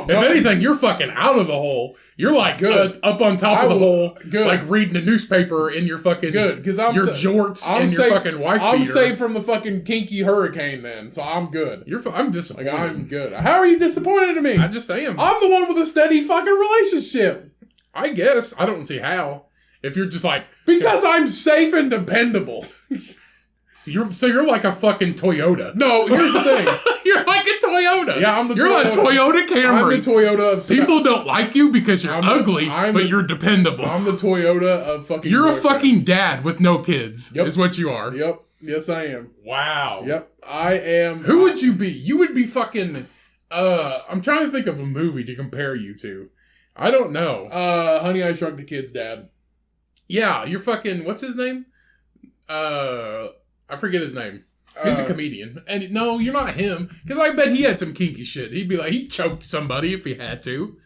S3: If anything, you're fucking out of the hole. You're like
S2: good
S3: up on top of the hole,
S2: good,
S3: like reading a newspaper in your fucking
S2: good because I'm
S3: your jorts and your fucking wife beater.
S2: I'm safe from the fucking kinky hurricane. Then, so I'm good.
S3: I'm disappointed.
S2: Like, I'm good. How are you disappointed in me?
S3: I just am.
S2: I'm the one with a steady fucking relationship.
S3: I guess I don't see how. If you're just like
S2: because I'm safe and dependable.
S3: You're like a fucking Toyota.
S2: No, here's the thing.
S3: You're like a Toyota.
S2: Yeah, I'm the
S3: You're
S2: Toyota.
S3: a Toyota Camry.
S2: I'm the Toyota of
S3: people don't like you because you're ugly, but you're dependable.
S2: I'm the Toyota of fucking.
S3: You're a fucking dad with no kids.
S2: Yep.
S3: Is what you are.
S2: Yep. Yes, I am.
S3: Wow.
S2: Yep. I am.
S3: Who would you be? You would be fucking. I'm trying to think of a movie to compare you to. I don't know.
S2: Honey, I Shrunk the Kid's dad.
S3: Yeah, you're fucking. What's his name? I forget his name. He's a comedian. And no, you're not him. Because I bet he had some kinky shit. He'd be like, he'd choke somebody if he had to.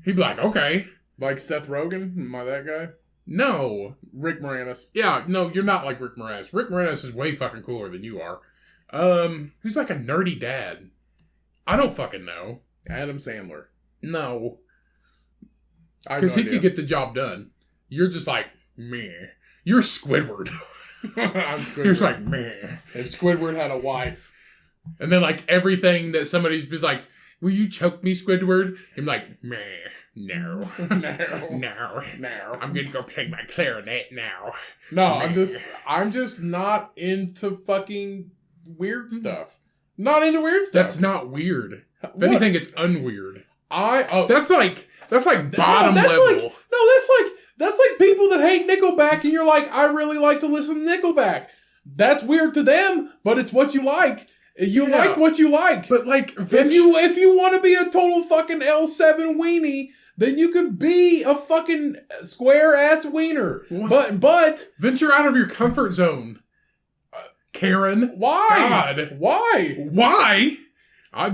S3: He'd be like, okay.
S2: Like Seth Rogen? Am I that guy?
S3: No.
S2: Rick Moranis.
S3: Yeah, no, you're not like Rick Moranis. Rick Moranis is way fucking cooler than you are. Who's like a nerdy dad? I don't fucking know.
S2: Adam Sandler.
S3: No. Because he could get the job done. You're just like, meh. You're Squidward.
S2: I'm Squidward.
S3: You're just like, meh.
S2: If Squidward had a wife.
S3: And then like everything that somebody's just like, will you choke me, Squidward? I'm like, meh. No. No. I'm gonna go play my clarinet now.
S2: No, I'm just not into fucking weird stuff. Not into weird stuff.
S3: That's not weird. If anything, it's unweird. That's like bottom level.
S2: That's like people that hate Nickelback and you're like, I really like to listen to Nickelback. That's weird to them, but it's what you like. You like what you like.
S3: But like,
S2: if you want to be a total fucking L7 weenie, then you could be a fucking square ass wiener. But
S3: venture out of your comfort zone, Karen.
S2: Why?
S3: God.
S2: Why?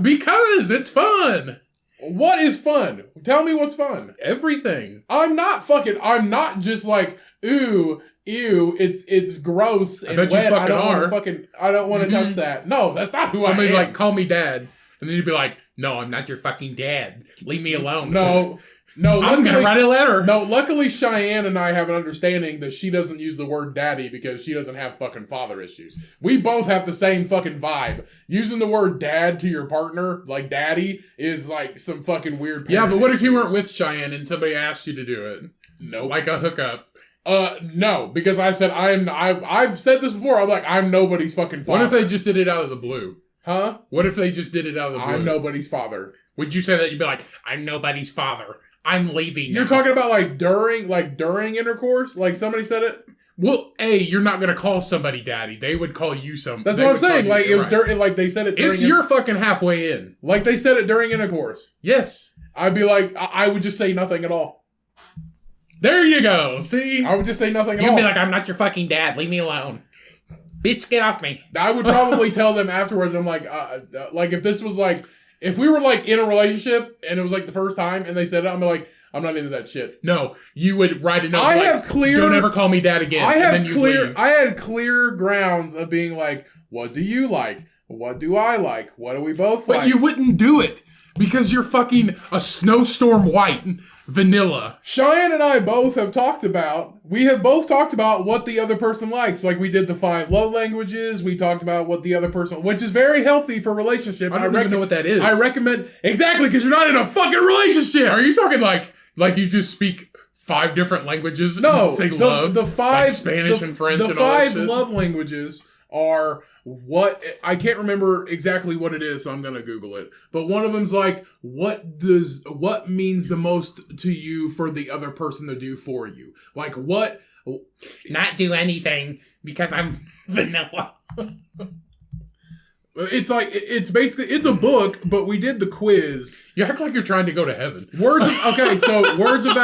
S3: Because it's fun.
S2: What is fun? Tell me what's fun.
S3: Everything.
S2: I'm not just like, ooh, it's gross and wet. I don't want to touch that. No, that's not who I am.
S3: Somebody's like, call me dad. And then you'd be like, no, I'm not your fucking dad. Leave me alone.
S2: No. No,
S3: I'm going to write a letter.
S2: No, luckily Cheyenne and I have an understanding that she doesn't use the word daddy because she doesn't have fucking father issues. We both have the same fucking vibe. Using the word dad to your partner, like daddy, is like some fucking weird.
S3: Yeah, but what if you
S2: issues.
S3: weren't with Cheyenne and somebody asked you to do it?
S2: No,
S3: Like a hookup.
S2: No, because I said I've said this before. I'm like, I'm nobody's fucking father.
S3: What if they just did it out of the blue?
S2: Huh?
S3: What if they just did it out of the blue?
S2: I'm nobody's father.
S3: Would you say that? You'd be like, I'm nobody's father. I'm leaving.
S2: You're
S3: now.
S2: talking about like during intercourse? Like somebody said it?
S3: Well, you're not going to call somebody daddy. They would call you something.
S2: That's what I'm saying. Like it was during, like they said it during.
S3: You're fucking halfway in.
S2: Like they said it during intercourse.
S3: Yes.
S2: I'd be like, I would just say nothing at all.
S3: There you go. See?
S2: I would just say nothing at all.
S3: You'd be like, I'm not your fucking dad. Leave me alone. Bitch, get off me.
S2: I would probably tell them afterwards. I'm like if this was like, if we were like in a relationship and it was like the first time and they said it, I'm like, I'm not into that shit.
S3: No, you would write a note.
S2: I
S3: like,
S2: have clear.
S3: Don't ever call me dad again.
S2: I
S3: and then you
S2: clear.
S3: leave.
S2: I had clear grounds of being like, what do you like? What do I like? What do we both like?
S3: But you wouldn't do it because you're fucking a snowstorm white vanilla.
S2: Cheyenne and I both have talked about. We have both talked about what the other person likes. Like we did the 5 love languages. We talked about what the other person, which is very healthy for relationships.
S3: I don't even know what that is.
S2: I recommend exactly because you're not in a fucking relationship.
S3: Are you talking like you just speak 5 different languages?
S2: No,
S3: and say love.
S2: The 5
S3: like Spanish and French.
S2: The
S3: and all that
S2: 5
S3: shit?
S2: love languages are what I can't remember exactly what it is, so I'm gonna Google it. But one of them's like, what means the most to you for the other person to do for you? Like what?
S3: Not do anything because I'm vanilla.
S2: It's like it's basically it's a book, but we did the quiz.
S3: You act like you're trying to go to heaven.
S2: So words of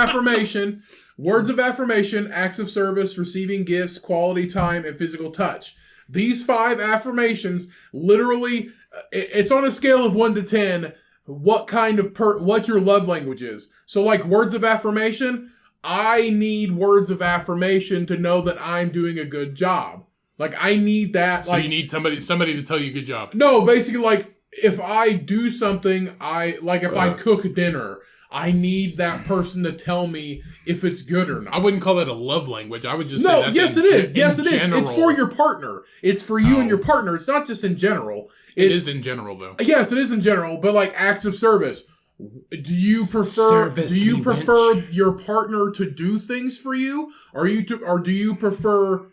S2: affirmation, acts of service, receiving gifts, quality time, and physical touch. These 5 affirmations, literally, it's on a scale of 1 to 10, what your love language is. So like words of affirmation, I need words of affirmation to know that I'm doing a good job. Like I need that.
S3: So you need somebody to tell you good job.
S2: No, basically like if I do something, if I cook dinner, I need that person to tell me if it's good or not.
S3: I wouldn't call it a love language. I would just say that's
S2: yes it is. Yes it is.
S3: General.
S2: It's for your partner. It's for you and your partner. It's not just in general.
S3: It is in general though.
S2: Yes, it is in general, but like acts of service. Do you prefer your partner to do things for you? Or do you prefer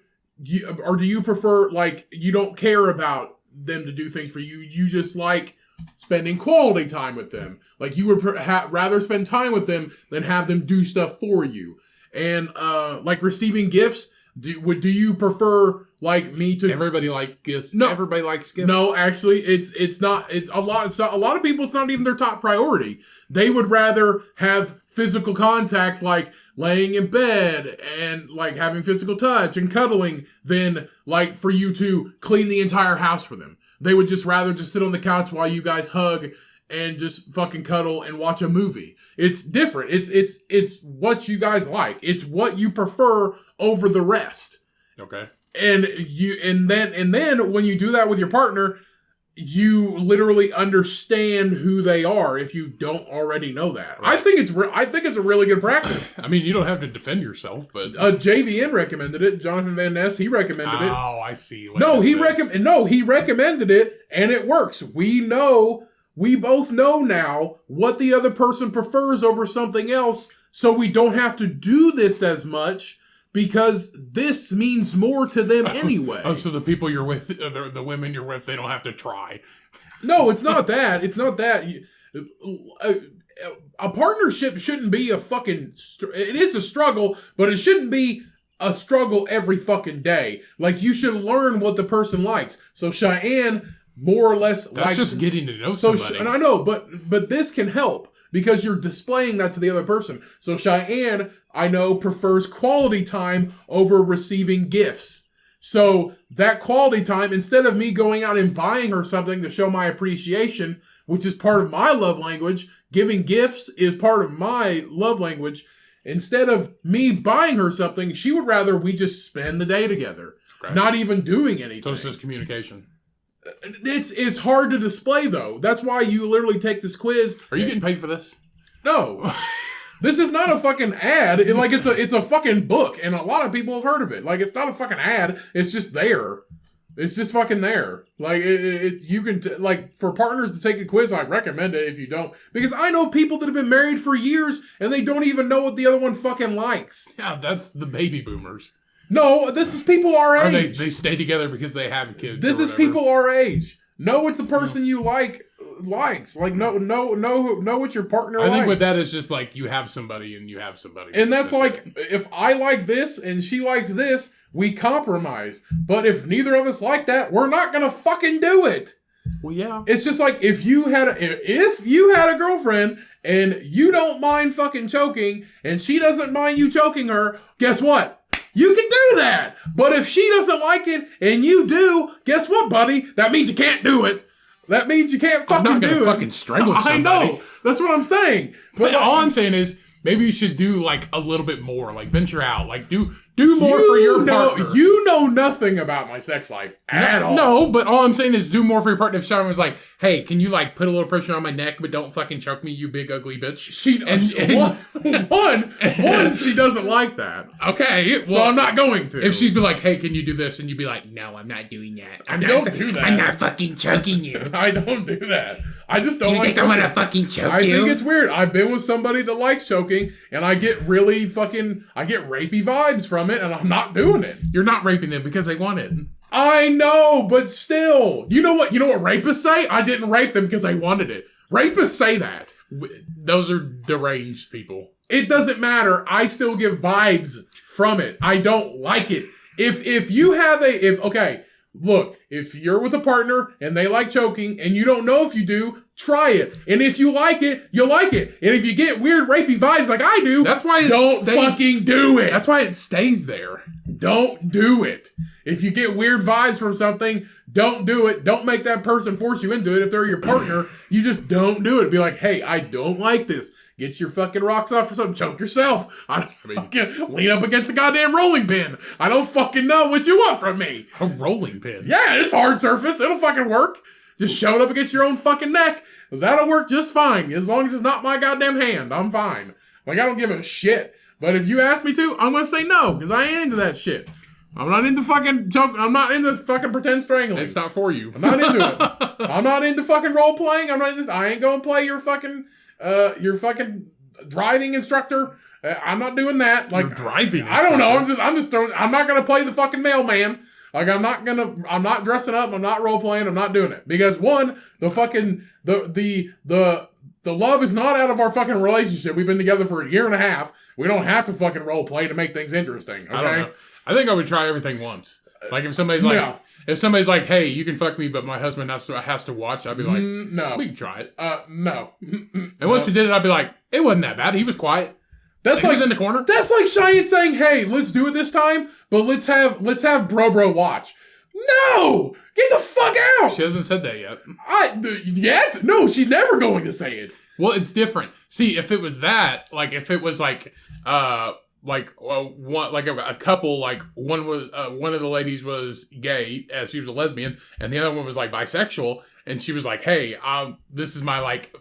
S2: like you don't care about them to do things for you? You just like spending quality time with them. Like you would rather spend time with them than have them do stuff for you. And like receiving gifts, do you prefer like me to?
S3: Everybody likes gifts.
S2: No,
S3: everybody likes gifts.
S2: No, actually, it's not. It's a lot of people. It's not even their top priority. They would rather have physical contact, like laying in bed and like having physical touch and cuddling, than like for you to clean the entire house for them. They would just rather just sit on the couch while you guys hug and just fucking cuddle and watch a movie. It's different. It's what you guys like. It's what you prefer over the rest.
S3: Okay.
S2: And then when you do that with your partner, you literally understand who they are if you don't already know that. Right. I think it's a really good practice.
S3: I mean, you don't have to defend yourself, but
S2: JVN recommended it. Jonathan Van Ness, he recommended it.
S3: Oh, I see.
S2: He recommended it, and it works. We both know now what the other person prefers over something else, so we don't have to do this as much. Because this means more to them anyway.
S3: Oh, so the people you're with, the women you're with, they don't have to try.
S2: No, it's not that. It's not that. A partnership shouldn't be a fucking... It is a struggle, but it shouldn't be a struggle every fucking day. Like, you should learn what the person likes. So Cheyenne more or less likes...
S3: That's just getting to know somebody.
S2: And I know, but this can help. Because you're displaying that to the other person. So Cheyenne, I know, prefers quality time over receiving gifts. So that quality time, instead of me going out and buying her something to show my appreciation, which is part of my love language, giving gifts is part of my love language. Instead of me buying her something, she would rather we just spend the day together. Okay. Not even doing anything.
S3: So it's just communication.
S2: It's hard to display though. That's why you literally take this quiz.
S3: Are you getting paid for this?
S2: No. This is not a fucking ad. It's a fucking book, and a lot of people have heard of it. Like, it's not a fucking ad. It's just there. It's just fucking there. Like, you can, like, for partners to take a quiz, I recommend it if you don't. Because I know people that have been married for years, and they don't even know what the other one fucking likes.
S3: Yeah, that's the baby boomers.
S2: No, this is people our age.
S3: Or they stay together because they have kids.
S2: This is people our age. Know what the person you likes. Like, know what your partner likes.
S3: I think with that is just like you have somebody and you have somebody.
S2: And that's like, if I like this and she likes this, we compromise. But if neither of us like that, we're not gonna fucking do it.
S3: Well, yeah.
S2: It's just like if you had a girlfriend and you don't mind fucking choking and she doesn't mind you choking her, guess what? You can do that. But if she doesn't like it and you do, guess what, buddy? That means you can't do it. That means you can't fucking do it.
S3: I'm not gonna fucking strangle somebody.
S2: I know. That's what I'm saying.
S3: But all I'm saying is maybe you should do like a little bit more, like venture out, like do more for your partner.
S2: You know nothing about my sex life at all.
S3: No, but all I'm saying is do more for your partner. If Sean was like, "Hey, can you like put a little pressure on my neck, but don't fucking choke me, you big ugly bitch."
S2: One, she doesn't like that.
S3: Okay, well,
S2: so I'm not going to.
S3: If she's be like, "Hey, can you do this?" and you'd be like, "No, I'm not doing that.
S2: I don't do that.
S3: I'm not fucking choking you.
S2: I don't do that. I just don't like.
S3: You think I want to fucking choke
S2: you? I
S3: think
S2: it's weird. I've been with somebody that likes choking, and I get really I get rapey vibes from it, and I'm not doing it.
S3: You're not raping them because they want it.
S2: I know, but still. You know what rapists say? I didn't rape them because they wanted it. Rapists say that.
S3: Those are deranged people.
S2: It doesn't matter. I still get vibes from it. I don't like it. If you have look, if you're with a partner and they like choking and you don't know if you do, try it. And if you like it, you like it. And if you get weird rapey vibes like I do,
S3: that's why
S2: don't fucking do it.
S3: That's why it stays there.
S2: Don't do it. If you get weird vibes from something, don't do it. Don't make that person force you into it. If they're your partner, you just don't do it. Be like, hey, I don't like this. Get your fucking rocks off or something. Choke yourself. Lean up against a goddamn rolling pin. I don't fucking know what you want from me.
S3: A rolling pin?
S2: Yeah, it's hard surface. It'll fucking work. Just shove it up against your own fucking neck. That'll work just fine. As long as it's not my goddamn hand, I'm fine. Like, I don't give a shit. But if you ask me to, I'm going to say no, because I ain't into that shit. I'm not into fucking choke. I'm not into fucking pretend strangling.
S3: It's not for you.
S2: I'm not into it. I'm not into fucking role playing. I ain't going to play your fucking driving instructor. I'm not doing that. Like,
S3: driving.
S2: I don't know. I'm just throwing. I'm not gonna play the fucking mailman. Like, I'm not dressing up. I'm not role playing. I'm not doing it because one, the love is not out of our fucking relationship. We've been together for 1.5 years. We don't have to fucking role play to make things interesting. Okay?
S3: I don't know. I think I would try everything once. Like if somebody's like. No. If somebody's like, "Hey, you can fuck me, but my husband has to watch," I'd be like,
S2: "No,
S3: we can try it."
S2: No.
S3: And once we did it, I'd be like, "It wasn't that bad. He was quiet.
S2: He was
S3: in the corner."
S2: That's like Cheyenne saying, "Hey, let's do it this time, but let's have bro watch." No, get the fuck out.
S3: She hasn't said that yet.
S2: Yet? No, she's never going to say it.
S3: Well, it's different. See, if it was that, like, if it was like a couple, like one of the ladies was gay, she was a lesbian, and the other one was like bisexual, and she was like, "Hey, this is my like."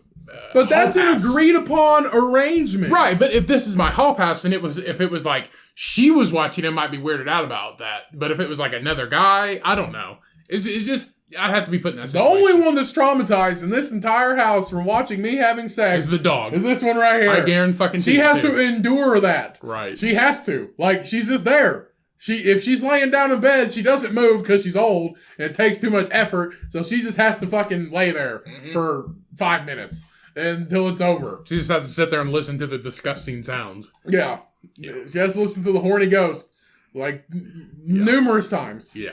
S2: But that's an agreed upon arrangement,
S3: right? But if this is my hall pass, and if it was like she was watching, it might be weirded out about that. But if it was like another guy, I don't know. It's just. I'd have to be put in that situation.
S2: The only one that's traumatized in this entire house from watching me having sex
S3: is the dog.
S2: Is this one right here.
S3: I guarantee fucking
S2: she has to endure that.
S3: Right.
S2: She has to. Like, she's just there. If she's laying down in bed, she doesn't move because she's old and it takes too much effort. So she just has to fucking lay there for 5 minutes until it's over.
S3: She just has to sit there and listen to the disgusting sounds.
S2: Yeah. She has to listen to the horny ghost like numerous times.
S3: Yeah.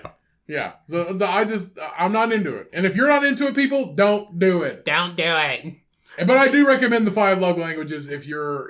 S2: Yeah, I'm not into it. And if you're not into it, people, don't do it.
S3: Don't do it.
S2: But I do recommend the 5 love languages if you're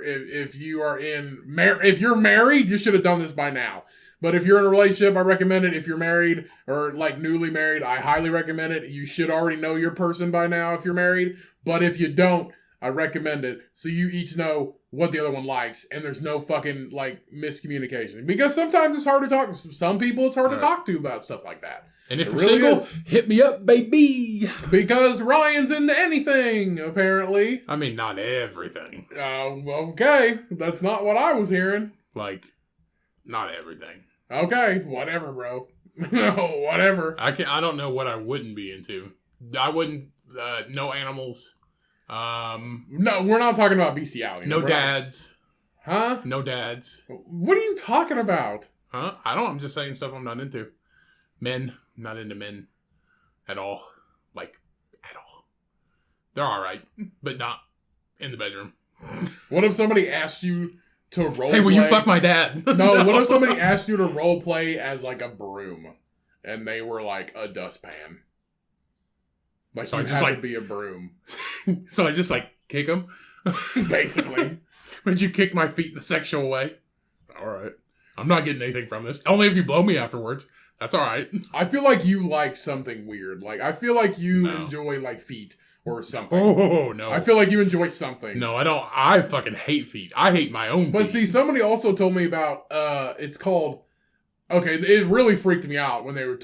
S2: married, you should have done this by now. But if you're in a relationship, I recommend it. If you're married or like newly married, I highly recommend it. You should already know your person by now if you're married. But if you don't, I recommend it so you each know what the other one likes and there's no fucking like miscommunication. Because sometimes it's hard to talk to some people. It's hard to talk to about stuff like that.
S3: And if
S2: It
S3: you're
S2: really
S3: single,
S2: is.
S3: hit me up, baby.
S2: Because Ryan's into anything, apparently.
S3: I mean, not everything.
S2: Okay. That's not what I was hearing.
S3: Like, not everything.
S2: Okay. Whatever, bro. Whatever.
S3: I don't know what I wouldn't be into. I wouldn't, no animals.
S2: No, we're not talking about bestiality.
S3: No dads.
S2: Huh?
S3: No dads.
S2: What are you talking about?
S3: Huh? I don't. I'm just saying stuff I'm not into. Men. I'm not into men. At all. Like, at all. They're alright. But not in the bedroom.
S2: What if somebody asked you to role
S3: Hey, will
S2: play?
S3: you fuck my dad?
S2: No, what if somebody asked you to role play as like a broom and they were like a dustpan? Like
S3: So
S2: you
S3: I just
S2: had to
S3: like
S2: be a broom.
S3: So I just like kick him?
S2: Basically.
S3: Would you kick my feet in a sexual way? Alright. I'm not getting anything from this. Only if you blow me afterwards. That's alright.
S2: I feel like you like something weird. Like I feel like you
S3: No.
S2: enjoy like feet or something.
S3: Oh, no.
S2: I feel like you enjoy something.
S3: No, I don't. I fucking hate feet. I hate my own feet.
S2: But see, somebody also told me about it's called. Okay, it really freaked me out when they were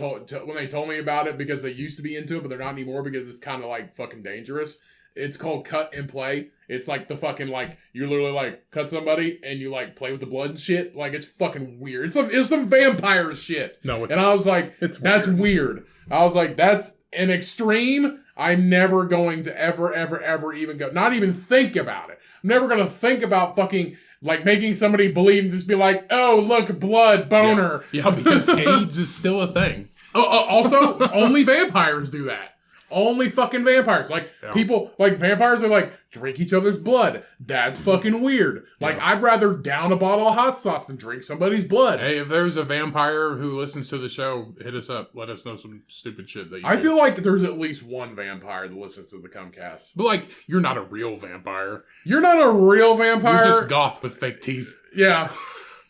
S2: when they told me about it because they used to be into it, but they're not anymore because it's kind of like fucking dangerous. It's called cut and play. It's like the fucking like you literally like cut somebody and you like play with the blood and shit. Like it's fucking weird. It's some vampire shit.
S3: No,
S2: And I was like, that's weird. I was like, that's an extreme. I'm never going to ever even go. Not even think about it. I'm never gonna think about fucking like making somebody bleed and just be like, oh look, blood, boner.
S3: Yeah, because AIDS is still a thing.
S2: Also, only vampires do that. Only fucking vampires. Like,
S3: Yeah.
S2: people, like, vampires are like, drink each other's blood. That's fucking weird. Like,
S3: Yeah.
S2: I'd rather down a bottle of hot sauce than drink somebody's blood.
S3: Hey, if there's a vampire who listens to the show, hit us up. Let us know some stupid shit that you
S2: I
S3: do.
S2: feel like there's at least one vampire that listens to the Cumcast.
S3: But, like, you're not a real vampire.
S2: You're not a real vampire.
S3: You're just goth with fake teeth.
S2: Yeah.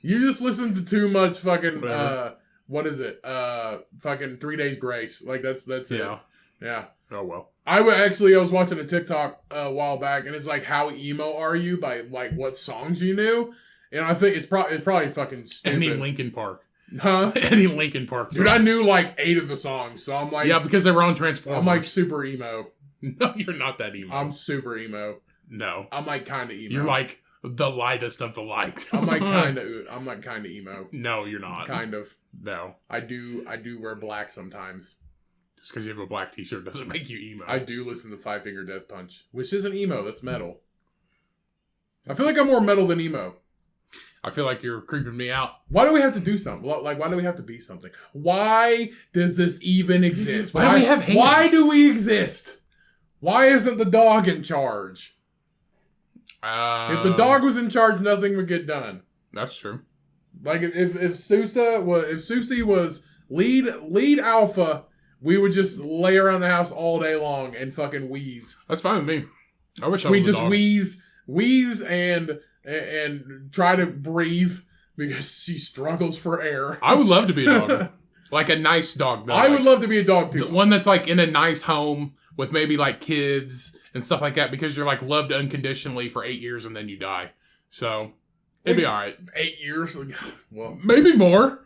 S2: You just listen to too much fucking,
S3: Whatever.
S2: what is it? Fucking 3 Days Grace. Like, that's it.
S3: Yeah.
S2: Yeah.
S3: Oh, well.
S2: I was watching a TikTok a while back, and it's like, how emo are you by like what songs you knew? And I think it's probably fucking stupid.
S3: Any Linkin Park.
S2: Huh?
S3: Any Linkin Park.
S2: Dude, I knew like 8 of the songs, so I'm like,
S3: Yeah, because they were on Transformers.
S2: I'm like super emo.
S3: No, you're not that emo.
S2: I'm super emo.
S3: No.
S2: I'm like kind of emo.
S3: You're like the lightest of the light.
S2: I'm like kind of emo.
S3: No, you're not.
S2: Kind of.
S3: No.
S2: I do wear black sometimes.
S3: Just because you have a black t-shirt doesn't make you emo.
S2: I do listen to Five Finger Death Punch, which isn't emo. That's metal. I feel like I'm more metal than emo.
S3: I feel like you're creeping me out.
S2: Why do we have to do something? Like, why do we have to be something? Why does this even exist?
S3: Why do we have hands?
S2: Why do we exist? Why isn't the dog in charge? If the dog was in charge, nothing would get done.
S3: That's true.
S2: Like if Susie was lead alpha, we would just lay around the house all day long and fucking wheeze.
S3: That's fine with me. I wish I
S2: We
S3: was a
S2: just
S3: dog.
S2: wheeze and try to breathe because she struggles for air.
S3: I would love to be a dog. Like a nice dog, though.
S2: I would love to be a dog too.
S3: One that's like in a nice home with maybe like kids and stuff like that because you're like loved unconditionally for 8 years and then you die. So it'd be all right.
S2: 8 years? Well,
S3: Maybe more.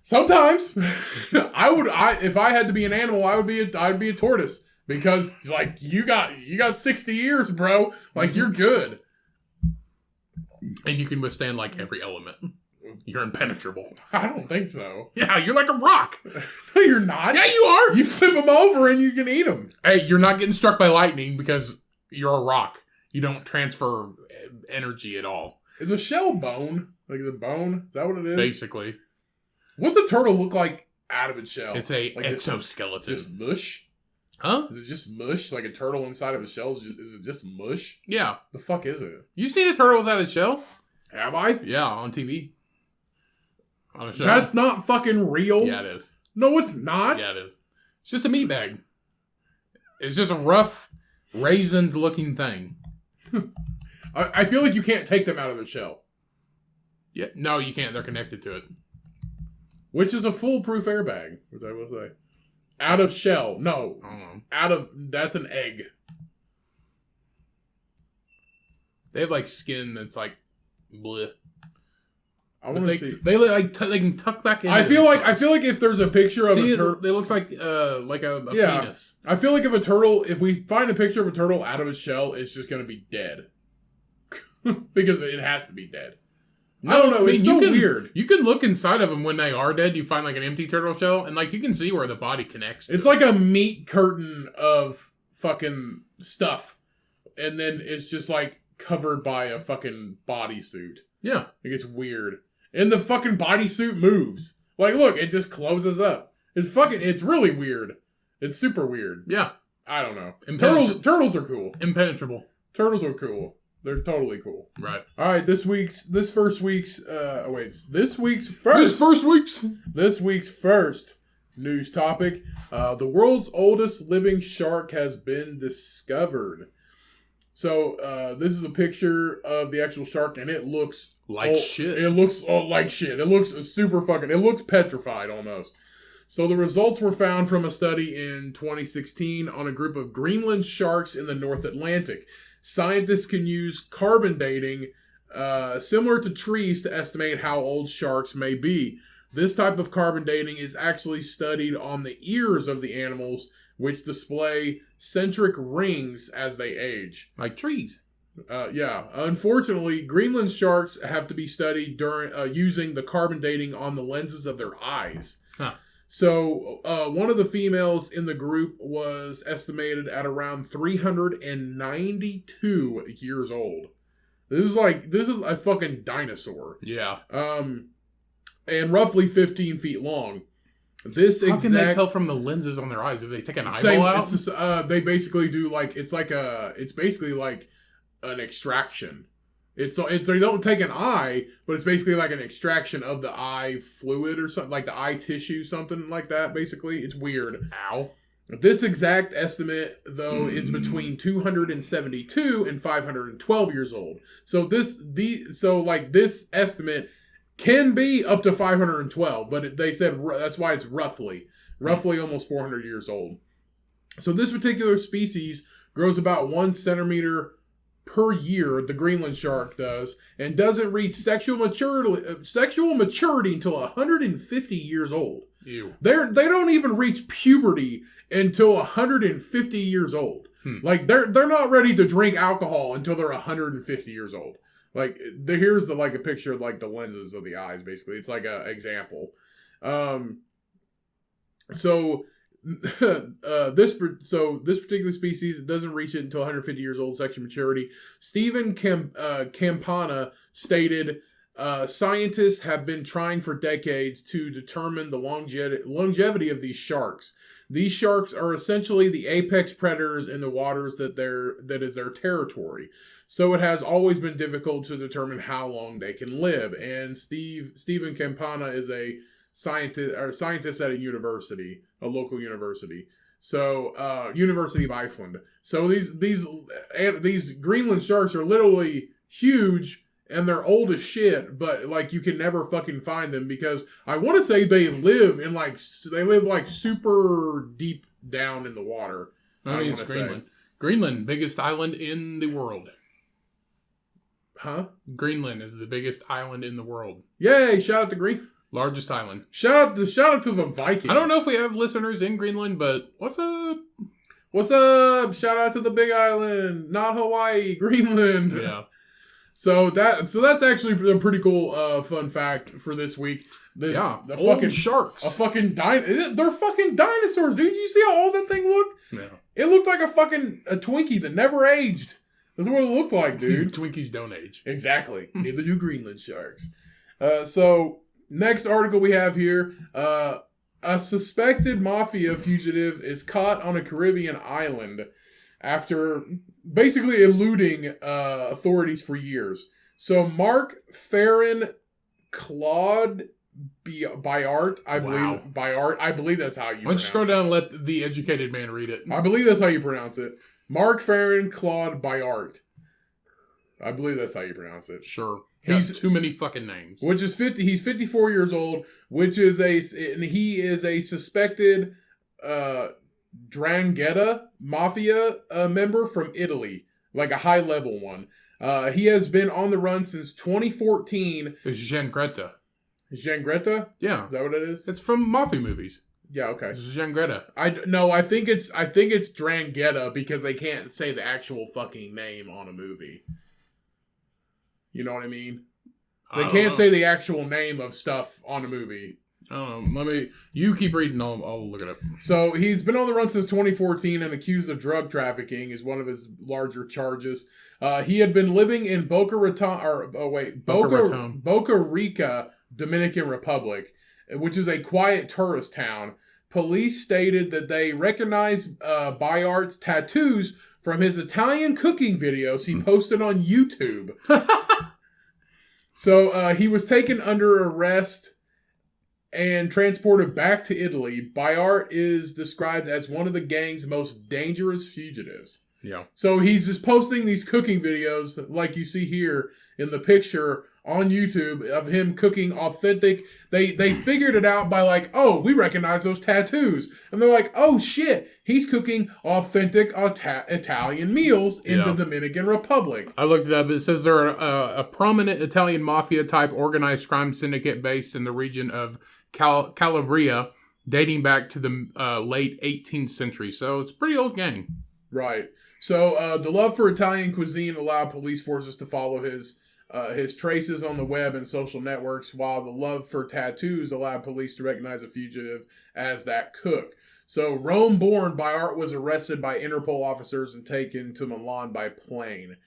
S2: sometimes. If I had to be an animal, I'd be a tortoise because like you got 60 years, bro. Like you're good.
S3: And you can withstand like every element. You're impenetrable.
S2: I don't think so.
S3: Yeah, you're like a rock.
S2: No, you're not.
S3: Yeah, you are.
S2: You flip them over and you can eat them.
S3: Hey, you're not getting struck by lightning because you're a rock. You don't transfer energy at all.
S2: Is a shell bone? Like the bone? Is that what it is?
S3: Basically.
S2: What's a turtle look like out of its shell?
S3: It's a
S2: Like
S3: exoskeleton.
S2: just mush?
S3: Huh?
S2: Is it just mush? Like a turtle inside of a shell? Is it just mush?
S3: Yeah.
S2: The fuck is it?
S3: You've seen a turtle without a shell?
S2: Have I?
S3: Yeah, on TV. On a show.
S2: That's not fucking real.
S3: Yeah, it is.
S2: No, it's not.
S3: Yeah, it is. It's just a meat bag. It's just a rough, raisined-looking thing.
S2: I feel like you can't take them out of their shell,
S3: Yeah. No, you can't. They're connected to it.
S2: which is a foolproof airbag, which I will say. Out of shell. No.
S3: I don't know.
S2: That's an egg.
S3: They have like skin that's like bleh.
S2: I want to see.
S3: They like they can tuck back in.
S2: I feel like if there's a picture of a turtle,
S3: it looks like a penis.
S2: I feel like if we find a picture of a turtle out of its shell, it's just gonna be dead. Because it has to be dead. I don't know. It's so weird.
S3: You can look inside of them when they are dead. You find like an empty turtle shell, and like you can see where the body connects.
S2: It's like a meat curtain of fucking stuff, and then it's just like covered by a fucking bodysuit.
S3: Yeah,
S2: it gets weird, and the fucking bodysuit moves. Like, look, it just closes up. It's really weird. It's super weird.
S3: Yeah,
S2: I don't know. Turtles are cool.
S3: Impenetrable.
S2: Turtles are cool. They're totally cool.
S3: Right.
S2: All right, this week's first news topic. The world's oldest living shark has been discovered. So, this is a picture of the actual shark, and it looks
S3: like shit.
S2: It looks like shit. It looks super fucking, it looks petrified almost. So the results were found from a study in 2016 on a group of Greenland sharks in the North Atlantic. Scientists can use carbon dating similar to trees to estimate how old sharks may be. This type of carbon dating is actually studied on the ears of the animals, which display centric rings as they age.
S3: Like trees.
S2: Yeah. Unfortunately, Greenland sharks have to be studied during using the carbon dating on the lenses of their eyes.
S3: Huh.
S2: So, one of the females in the group was estimated at around 392 years old. This is a fucking dinosaur.
S3: Yeah.
S2: And roughly 15 feet long. How
S3: can they tell from the lenses on their eyes if they take an eyeball out?
S2: It's just, they basically do it's basically like an extraction. They don't take an eye, but it's basically like an extraction of the eye fluid or something, like the eye tissue, something like that, basically. It's weird.
S3: Ow.
S2: This exact estimate, though, is between 272 and 512 years old. So this estimate can be up to 512, but they said that's why it's roughly almost 400 years old. So this particular species grows about 1 centimeter per year, the Greenland shark does, and doesn't reach sexual maturity until 150 years old.
S3: Ew.
S2: They don't even reach puberty until 150 years old. Like they're not ready to drink alcohol until they're 150 years old. Like here's a picture of like the lenses of the eyes. Basically, it's like a example. This particular species doesn't reach it until 150 years old, sexual maturity. Stephen Campana stated, scientists have been trying for decades to determine the longevity of these sharks. These sharks are essentially the apex predators in the waters that is their territory. So it has always been difficult to determine how long they can live. And Stephen Campana is a scientist at a local university. So, University of Iceland. So these Greenland sharks are literally huge and they're old as shit, but like you can never fucking find them because I want to say they live super deep down in the water.
S3: It's Greenland. Greenland, biggest island in the world.
S2: Huh?
S3: Greenland is the biggest island in the world.
S2: Yay! Shout out to Greenland.
S3: Largest island.
S2: Shout out to the Vikings.
S3: I don't know if we have listeners in Greenland, but what's up?
S2: What's up? Shout out to the Big Island, not Hawaii, Greenland.
S3: Yeah.
S2: So that's actually a pretty cool fun fact for this week.
S3: The fucking sharks.
S2: They're fucking dinosaurs, dude. You see how old that thing looked?
S3: Yeah.
S2: It looked like a Twinkie that never aged. That's what it looked like, dude.
S3: Twinkies don't age.
S2: Exactly. Neither do Greenland sharks. So next article we have here, a suspected mafia fugitive is caught on a Caribbean island after basically eluding authorities for years. So Mark Farron Claude Bayart, I believe that's how you pronounce it.
S3: Why don't you scroll down and let the educated man read it?
S2: I believe that's how you pronounce it. Mark Farron Claude Bayart. I believe that's how you pronounce it.
S3: Sure. He's too many fucking names.
S2: He's 54 years old, and he is a suspected Drangheta mafia member from Italy, like a high level one. He has been on the run since 2014.
S3: It's Jangreta.
S2: Jangreta?
S3: Yeah.
S2: Is that what it is?
S3: It's from mafia movies.
S2: Yeah, okay.
S3: It's Jangreta.
S2: I think it's Drangheta because they can't say the actual fucking name on a movie. You know what I mean? They can't say the actual name of stuff on a movie.
S3: You keep reading, I'll look it up.
S2: So he's been on the run since 2014 and accused of drug trafficking is one of his larger charges. He had been living in Boca Rica, Dominican Republic, which is a quiet tourist town. Police stated that they recognized Bayart's tattoos from his Italian cooking videos he posted on YouTube. So he was taken under arrest and transported back to Italy. Bayart is described as one of the gang's most dangerous fugitives.
S3: Yeah.
S2: So he's just posting these cooking videos, like you see here in the picture on YouTube, of him cooking authentic. They figured it out by like, oh, we recognize those tattoos. And they're like, oh shit, he's cooking authentic Italian meals in the Dominican Republic.
S3: I looked it up. It says they're a prominent Italian mafia-type organized crime syndicate based in the region of Calabria, dating back to the late 18th century. So it's a pretty old gang.
S2: Right. So the love for Italian cuisine allowed police forces to follow his traces on the web and social networks, while the love for tattoos allowed police to recognize a fugitive as that cook. So Rome-born Bayart was arrested by Interpol officers and taken to Milan by plane.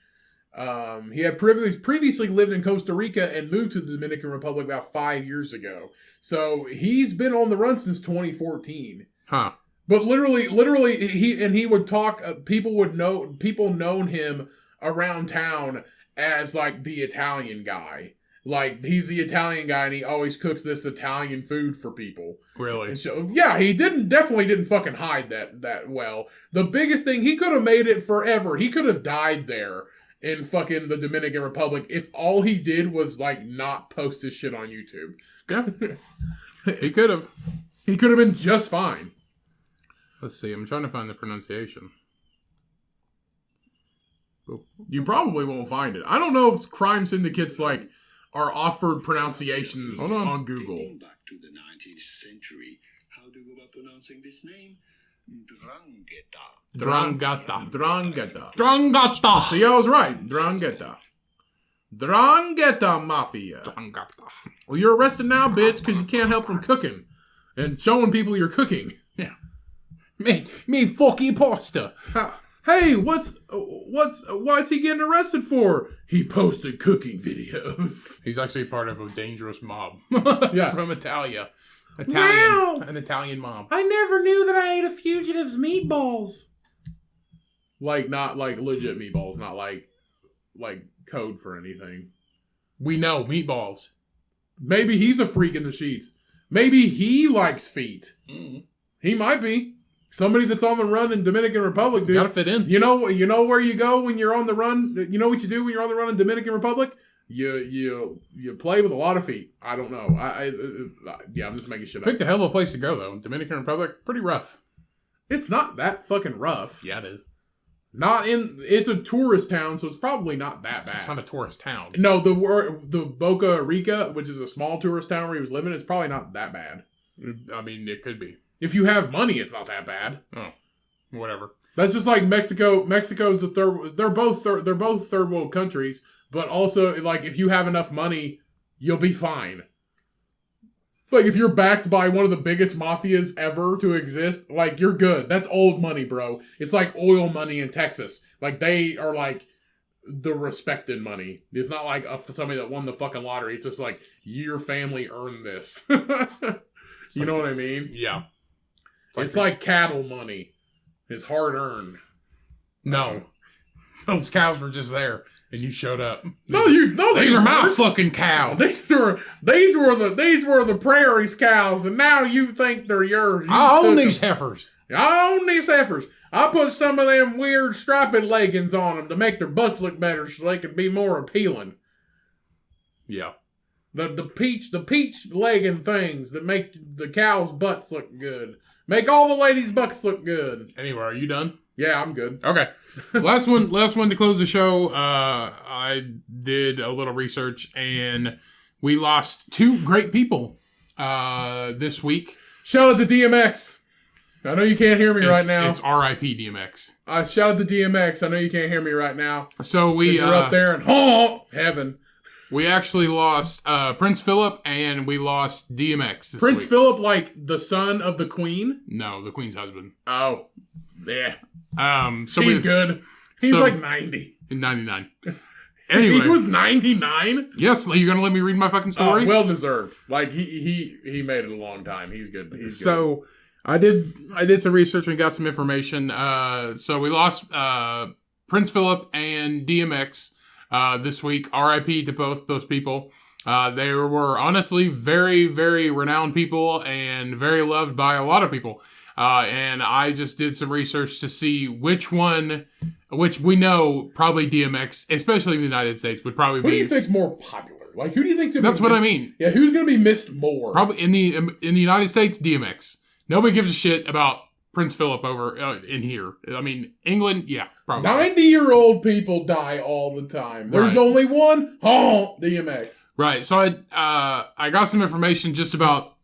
S2: He had previously lived in Costa Rica and moved to the Dominican Republic about 5 years ago. So he's been on the run since 2014.
S3: Huh.
S2: But literally, he would talk. People known him around town as like the Italian guy. Like he's the Italian guy, and he always cooks this Italian food for people.
S3: Really?
S2: And so, yeah, he definitely didn't fucking hide that well. The biggest thing, he could have made it forever. He could have died there in fucking the Dominican Republic if all he did was like not post his shit on YouTube.
S3: Yeah, he could have.
S2: He could have been just fine.
S3: Let's see. I'm trying to find the pronunciation.
S2: You probably won't find it. I don't know if crime syndicates like are offered pronunciations on Google.
S4: Dating back to the 19th century, how do you go about pronouncing this name?
S3: Drangheta.
S2: Drangheta. See, I was right. Drangheta Mafia.
S3: Drangheta.
S2: Well, you're arrested now, bitch, because you can't help from cooking and showing people you're cooking.
S3: Yeah. Me fucking pasta.
S2: Hey, what's he getting arrested for? He posted cooking videos.
S3: He's actually part of a dangerous mob.
S2: Yeah.
S3: From Italia.
S2: Wow.
S3: An Italian mob.
S2: I never knew that I ate a fugitive's meatballs. Like, not like legit meatballs, not like code for anything.
S3: We know, meatballs.
S2: Maybe he's a freak in the sheets. Maybe he likes feet.
S3: Mm.
S2: He might be. Somebody that's on the run in Dominican Republic, dude.
S3: Gotta fit in.
S2: You know where you go when you're on the run? You know what you do when you're on the run in Dominican Republic? You play with a lot of feet. I don't know. I'm just making shit up.
S3: Picked a hell of a place to go, though. Dominican Republic, pretty rough.
S2: It's not that fucking rough.
S3: Yeah, it is.
S2: It's a tourist town, so it's probably not that bad.
S3: It's not a tourist town.
S2: No, the Boca Rica, which is a small tourist town where he was living, it's probably not that bad.
S3: I mean, it could be.
S2: If you have money, it's not that bad.
S3: Oh, whatever.
S2: That's just like Mexico. Mexico's the third. They're both third world countries, but also like if you have enough money, you'll be fine. Like if you're backed by one of the biggest mafias ever to exist, like you're good. That's old money, bro. It's like oil money in Texas. Like they are like the respected money. It's not like somebody that won the fucking lottery. It's just like your family earned this. You know what I mean?
S3: Yeah.
S2: It's like cattle money. It's hard earned.
S3: No. Those cows were just there and you showed up.
S2: These
S3: are my fucking cows.
S2: These were the prairie's cows, and now you think they're yours.
S3: I own these heifers.
S2: I own these heifers. I put some of them weird striped leggings on them to make their butts look better so they can be more appealing.
S3: Yeah.
S2: The peach legging things that make the cows' butts look good. Make all the ladies' butts look good.
S3: Anyway, are you done?
S2: Yeah, I'm good.
S3: Okay. Last one to close the show. I did a little research, and we lost 2 great people this week.
S2: Shout out to DMX. I know you can't hear me right now.
S3: It's RIP-DMX.
S2: Shout out to DMX. I know you can't hear me right now.
S3: So
S2: You're up there in heaven.
S3: We actually lost Prince Phillip, and we lost DMX this
S2: Prince
S3: week.
S2: Phillip, like the son of the queen?
S3: No, the Queen's husband.
S2: Oh, yeah.
S3: So
S2: He's good. He's
S3: so-
S2: like 90.
S3: 99. Anyway.
S2: He was 99?
S3: Yes, you're going to let me read my fucking story?
S2: Well deserved. Like, he made it a long time. He's good. He's good.
S3: So, I did some research and got some information. So, we lost Prince Phillip and DMX this week. RIP to both those people. They were honestly very, very renowned people and very loved by a lot of people. And I just did some research to see which we know probably DMX, especially in the United States, would probably be.
S2: Who do you think's more popular? Like, who do you think's
S3: That's what I mean.
S2: Yeah, who's going to be missed more?
S3: Probably in the United States, DMX. Nobody gives a shit about Prince Phillip over in here. I mean, England, yeah, probably.
S2: 90-year-old people die all the time. There's
S3: Right.
S2: only one. DMX.
S3: Right. So I got some information just about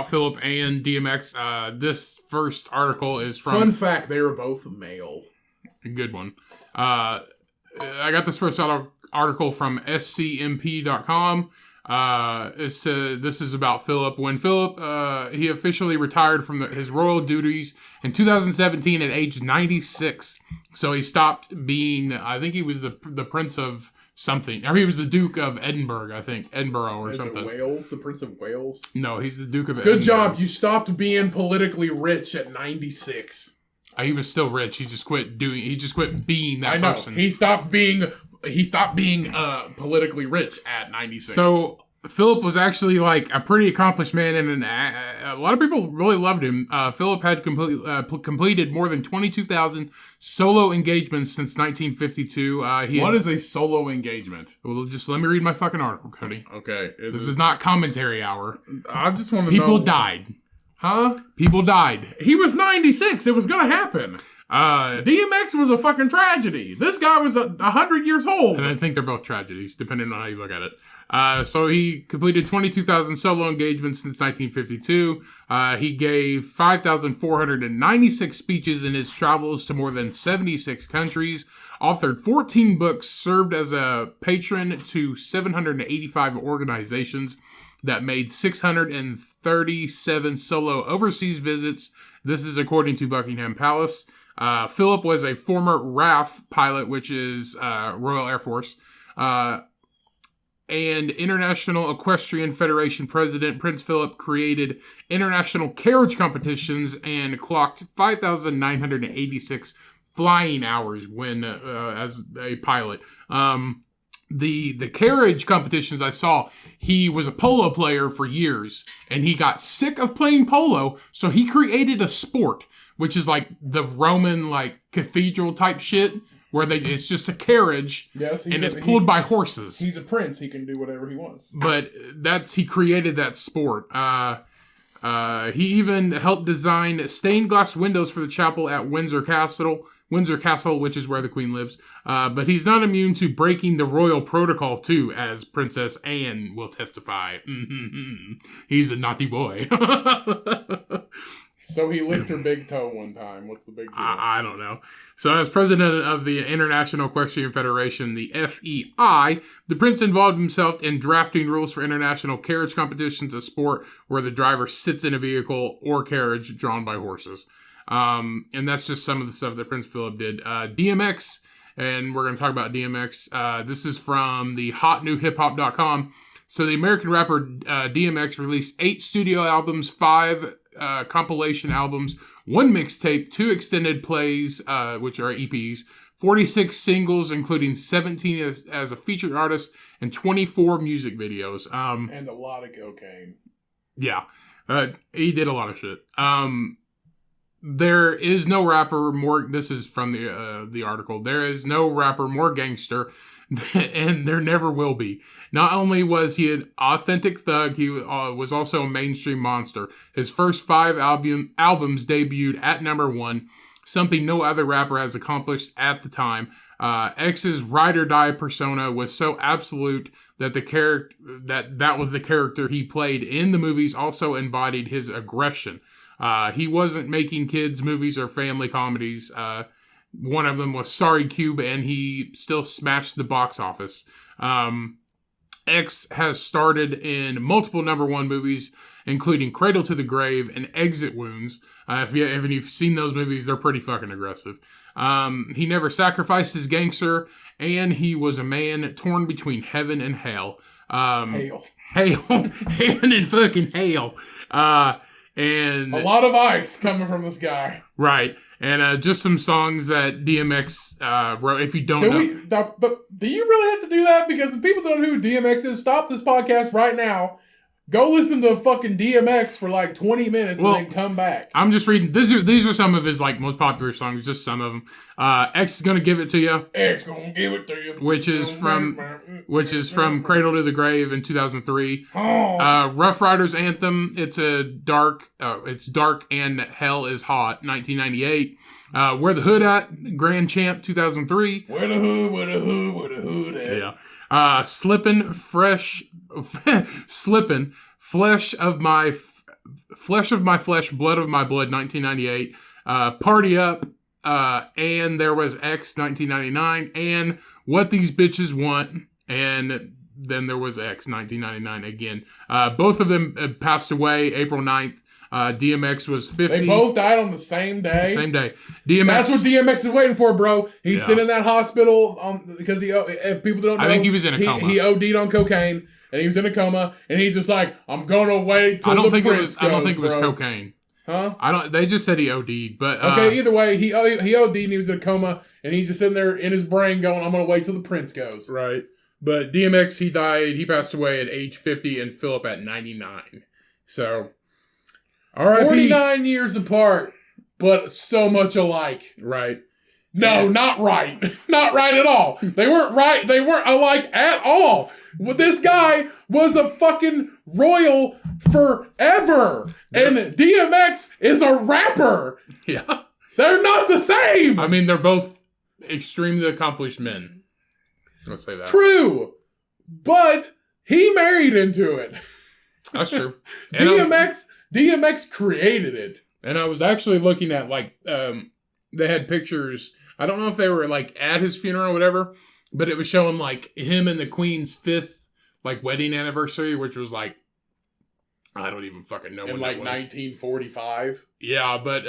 S3: Phillip and DMX. This first article is from
S2: Fun fact, they were both male.
S3: a good one. I got this first article from scmp.com. This is about Phillip. When Phillip, he officially retired from his royal duties in 2017 at age 96. So he stopped being, I think he was the Prince of something. Or he was the Duke of Edinburgh, I think. Edinburgh or something.
S2: Is it Wales? The Prince of Wales?
S3: No, he's the Duke of Edinburgh.
S2: Good job. You stopped being politically rich at 96.
S3: He was still rich. He just quit being that
S2: I know.
S3: person.
S2: He stopped being politically rich at 96.
S3: So Phillip was actually like a pretty accomplished man, and a lot of people really loved him. Phillip had completed more than 22,000 solo engagements since 1952.
S2: What is a solo engagement?
S3: Well, just let me read my fucking article, Cody.
S2: Okay.
S3: This is not commentary hour.
S2: I just want to know.
S3: People died.
S2: Huh?
S3: People died.
S2: He was 96. It was going to happen. DMX was a fucking tragedy. This guy was 100 years old.
S3: And I think they're both tragedies, depending on how you look at it. So he completed 22,000 solo engagements since 1952. He gave 5,496 speeches in his travels to more than 76 countries, authored 14 books, served as a patron to 785 organizations that made 637 solo overseas visits. This is according to Buckingham Palace. Phillip was a former RAF pilot, which is Royal Air Force, and International Equestrian Federation president. Prince Phillip created international carriage competitions and clocked 5,986 flying hours when as a pilot. The carriage competitions I saw, he was a polo player for years, and he got sick of playing polo, so he created a sport, which is like the Roman like cathedral type shit, where it's just a carriage,
S2: yes,
S3: and it's pulled by horses.
S2: He's a prince; he can do whatever he wants.
S3: But he created that sport. He even helped design stained glass windows for the chapel at Windsor Castle, which is where the Queen lives. But he's not immune to breaking the royal protocol, too, as Princess Anne will testify. He's a naughty boy.
S2: So he licked her big toe one time. What's the big deal?
S3: I don't know. So as president of the International Equestrian Federation, the FEI, the prince involved himself in drafting rules for international carriage competitions, a sport where the driver sits in a vehicle or carriage drawn by horses. And that's just some of the stuff that Prince Phillip did. DMX, and we're going to talk about DMX. This is from the hotnewhiphop.com. So the American rapper DMX released 8 studio albums, 5 compilation albums, 1 mixtape, 2 extended plays, which are EPs, 46 singles, including 17 as a featured artist, and 24 music videos.
S2: And a lot of cocaine.
S3: Yeah. He did a lot of shit. There is no rapper more, this is from the article, there is no rapper more gangster, and there never will be. Not only was he an authentic thug, he was also a mainstream monster. His first 5 albums debuted at number 1. something no other rapper has accomplished at the time. X's ride or die persona was so absolute that that was the character he played in the movies also embodied his aggression. He wasn't making kids movies or family comedies. One of them was Sorry Cube, and he still smashed the box office. X has starred in multiple #1 movies, including Cradle to the Grave and Exit Wounds. If you've seen those movies, they're pretty fucking aggressive. He never sacrificed his gangster, and he was a man torn between heaven and hell.
S2: Hail.
S3: Heaven and fucking hell. And
S2: a lot of ice coming from this guy.
S3: Right. And just some songs that DMX wrote, if you don't know.
S2: But do you really have to do that? Because if people don't know who DMX is, stop this podcast right now. Go listen to fucking DMX for like 20 minutes and then come back.
S3: I'm just reading. These are some of his like most popular songs, just some of them. X is Gonna Give It to You.
S2: X Gonna Give It to You.
S3: Which is from Cradle to the Grave in 2003.
S2: Oh.
S3: Rough Riders Anthem. It's dark and hell is hot. 1998. Where the Hood At? Grand Champ 2003.
S2: Where the hood at?
S3: Yeah. Slippin', flesh of my flesh, blood of my blood, 1998. Party Up, and there was X, 1999, and What These Bitches Want, and then there was X, 1999 again. Both of them passed away April 9th. DMX was 50.
S2: They both died on the same day.
S3: Same day. DMX.
S2: That's what DMX is waiting for, bro. He's sitting in that hospital because if people don't know,
S3: I think he was in a coma.
S2: He OD'd on cocaine and he was in a coma and he's just like, I'm gonna wait till the prince goes.
S3: I don't think it was cocaine.
S2: Huh?
S3: They just said he OD'd, but
S2: okay. Either way, he OD'd and he was in a coma and he's just sitting there in his brain going, I'm gonna wait till the prince goes.
S3: Right. But DMX, he passed away at age 50 and Phillip at 99. So.
S2: R.I.P. 49 years apart, but so much alike.
S3: Right.
S2: No, not right. Not right at all. They weren't right. They weren't alike at all. Well, this guy was a fucking royal forever. And DMX is a rapper.
S3: Yeah.
S2: They're not the same.
S3: I mean, they're both extremely accomplished men. Let's say that.
S2: True. But he married into it.
S3: That's true.
S2: DMX created it.
S3: And I was actually looking at, like, they had pictures. I don't know if they were, like, at his funeral or whatever, but it was showing, like, him and the Queen's 5th, like, wedding anniversary, which was, like, I don't even fucking know when
S2: like,
S3: that was.
S2: 1945?
S3: Yeah, but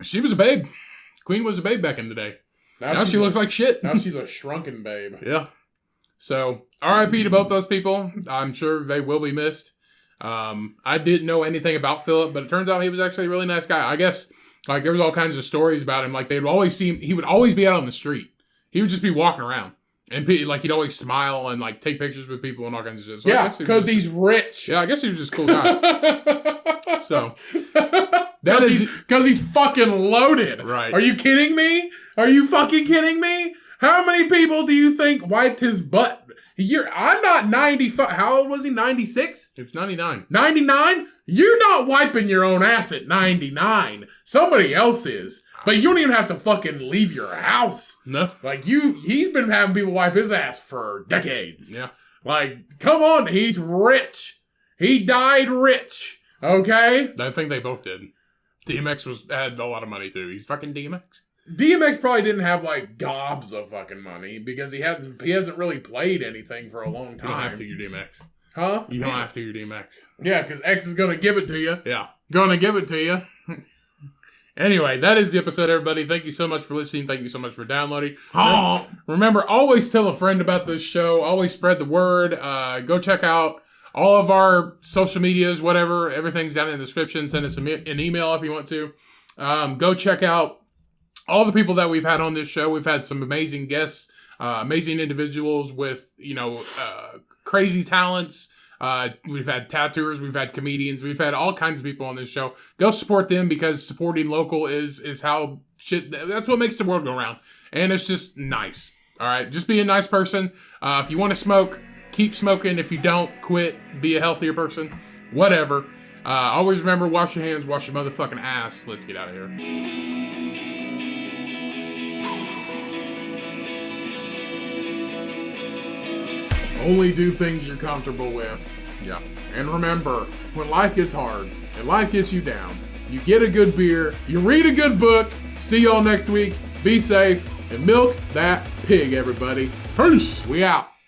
S3: she was a babe. Queen was a babe back in the day. Now she looks like shit.
S2: Now she's a shrunken babe.
S3: Yeah. So, RIP to both those people. I'm sure they will be missed. I didn't know anything about Phillip, but it turns out he was actually a really nice guy. I guess, like, there was all kinds of stories about him. Like, he would always be out on the street. He would just be walking around. And, like, he'd always smile and, like, take pictures with people and all kinds of shit. So
S2: yeah, because he's rich.
S3: Yeah, I guess he was just a cool guy. So,
S2: because he's fucking loaded.
S3: Right.
S2: Are you kidding me? Are you fucking kidding me? How many people do you think wiped his butt? I'm not 95. How old was he? 96?
S3: He was 99.
S2: 99? You're not wiping your own ass at 99. Somebody else is. But you don't even have to fucking leave your house.
S3: No.
S2: Like, he's been having people wipe his ass for decades.
S3: Yeah.
S2: Like, come on. He's rich. He died rich. Okay?
S3: I think they both did. DMX had a lot of money, too. He's fucking DMX.
S2: DMX probably didn't have, like, gobs of fucking money because he hasn't really played anything for a long time.
S3: You don't have to, you're DMX.
S2: Huh?
S3: You don't have to, you're DMX.
S2: Yeah, because X is going to give it to you.
S3: Yeah. Gonna give it to you. Anyway, that is the episode, everybody. Thank you so much for listening. Thank you so much for downloading. Remember, always tell a friend about this show. Always spread the word. Go check out all of our social medias, whatever. Everything's down in the description. Send us an email if you want to. Go check out all the people that we've had on this show. We've had some amazing guests, amazing individuals with, crazy talents. We've had tattooers, we've had comedians, we've had all kinds of people on this show. Go support them because supporting local is how that's what makes the world go round. And it's just nice. All right. Just be a nice person. If you want to smoke, keep smoking. If you don't, quit. Be a healthier person. Whatever. Always remember, wash your hands, wash your motherfucking ass. Let's get out of here.
S2: Only do things you're comfortable with.
S3: Yeah.
S2: And remember, when life gets hard and life gets you down, you get a good beer, you read a good book. See y'all next week. Be safe and milk that pig, everybody.
S3: Peace.
S2: We out.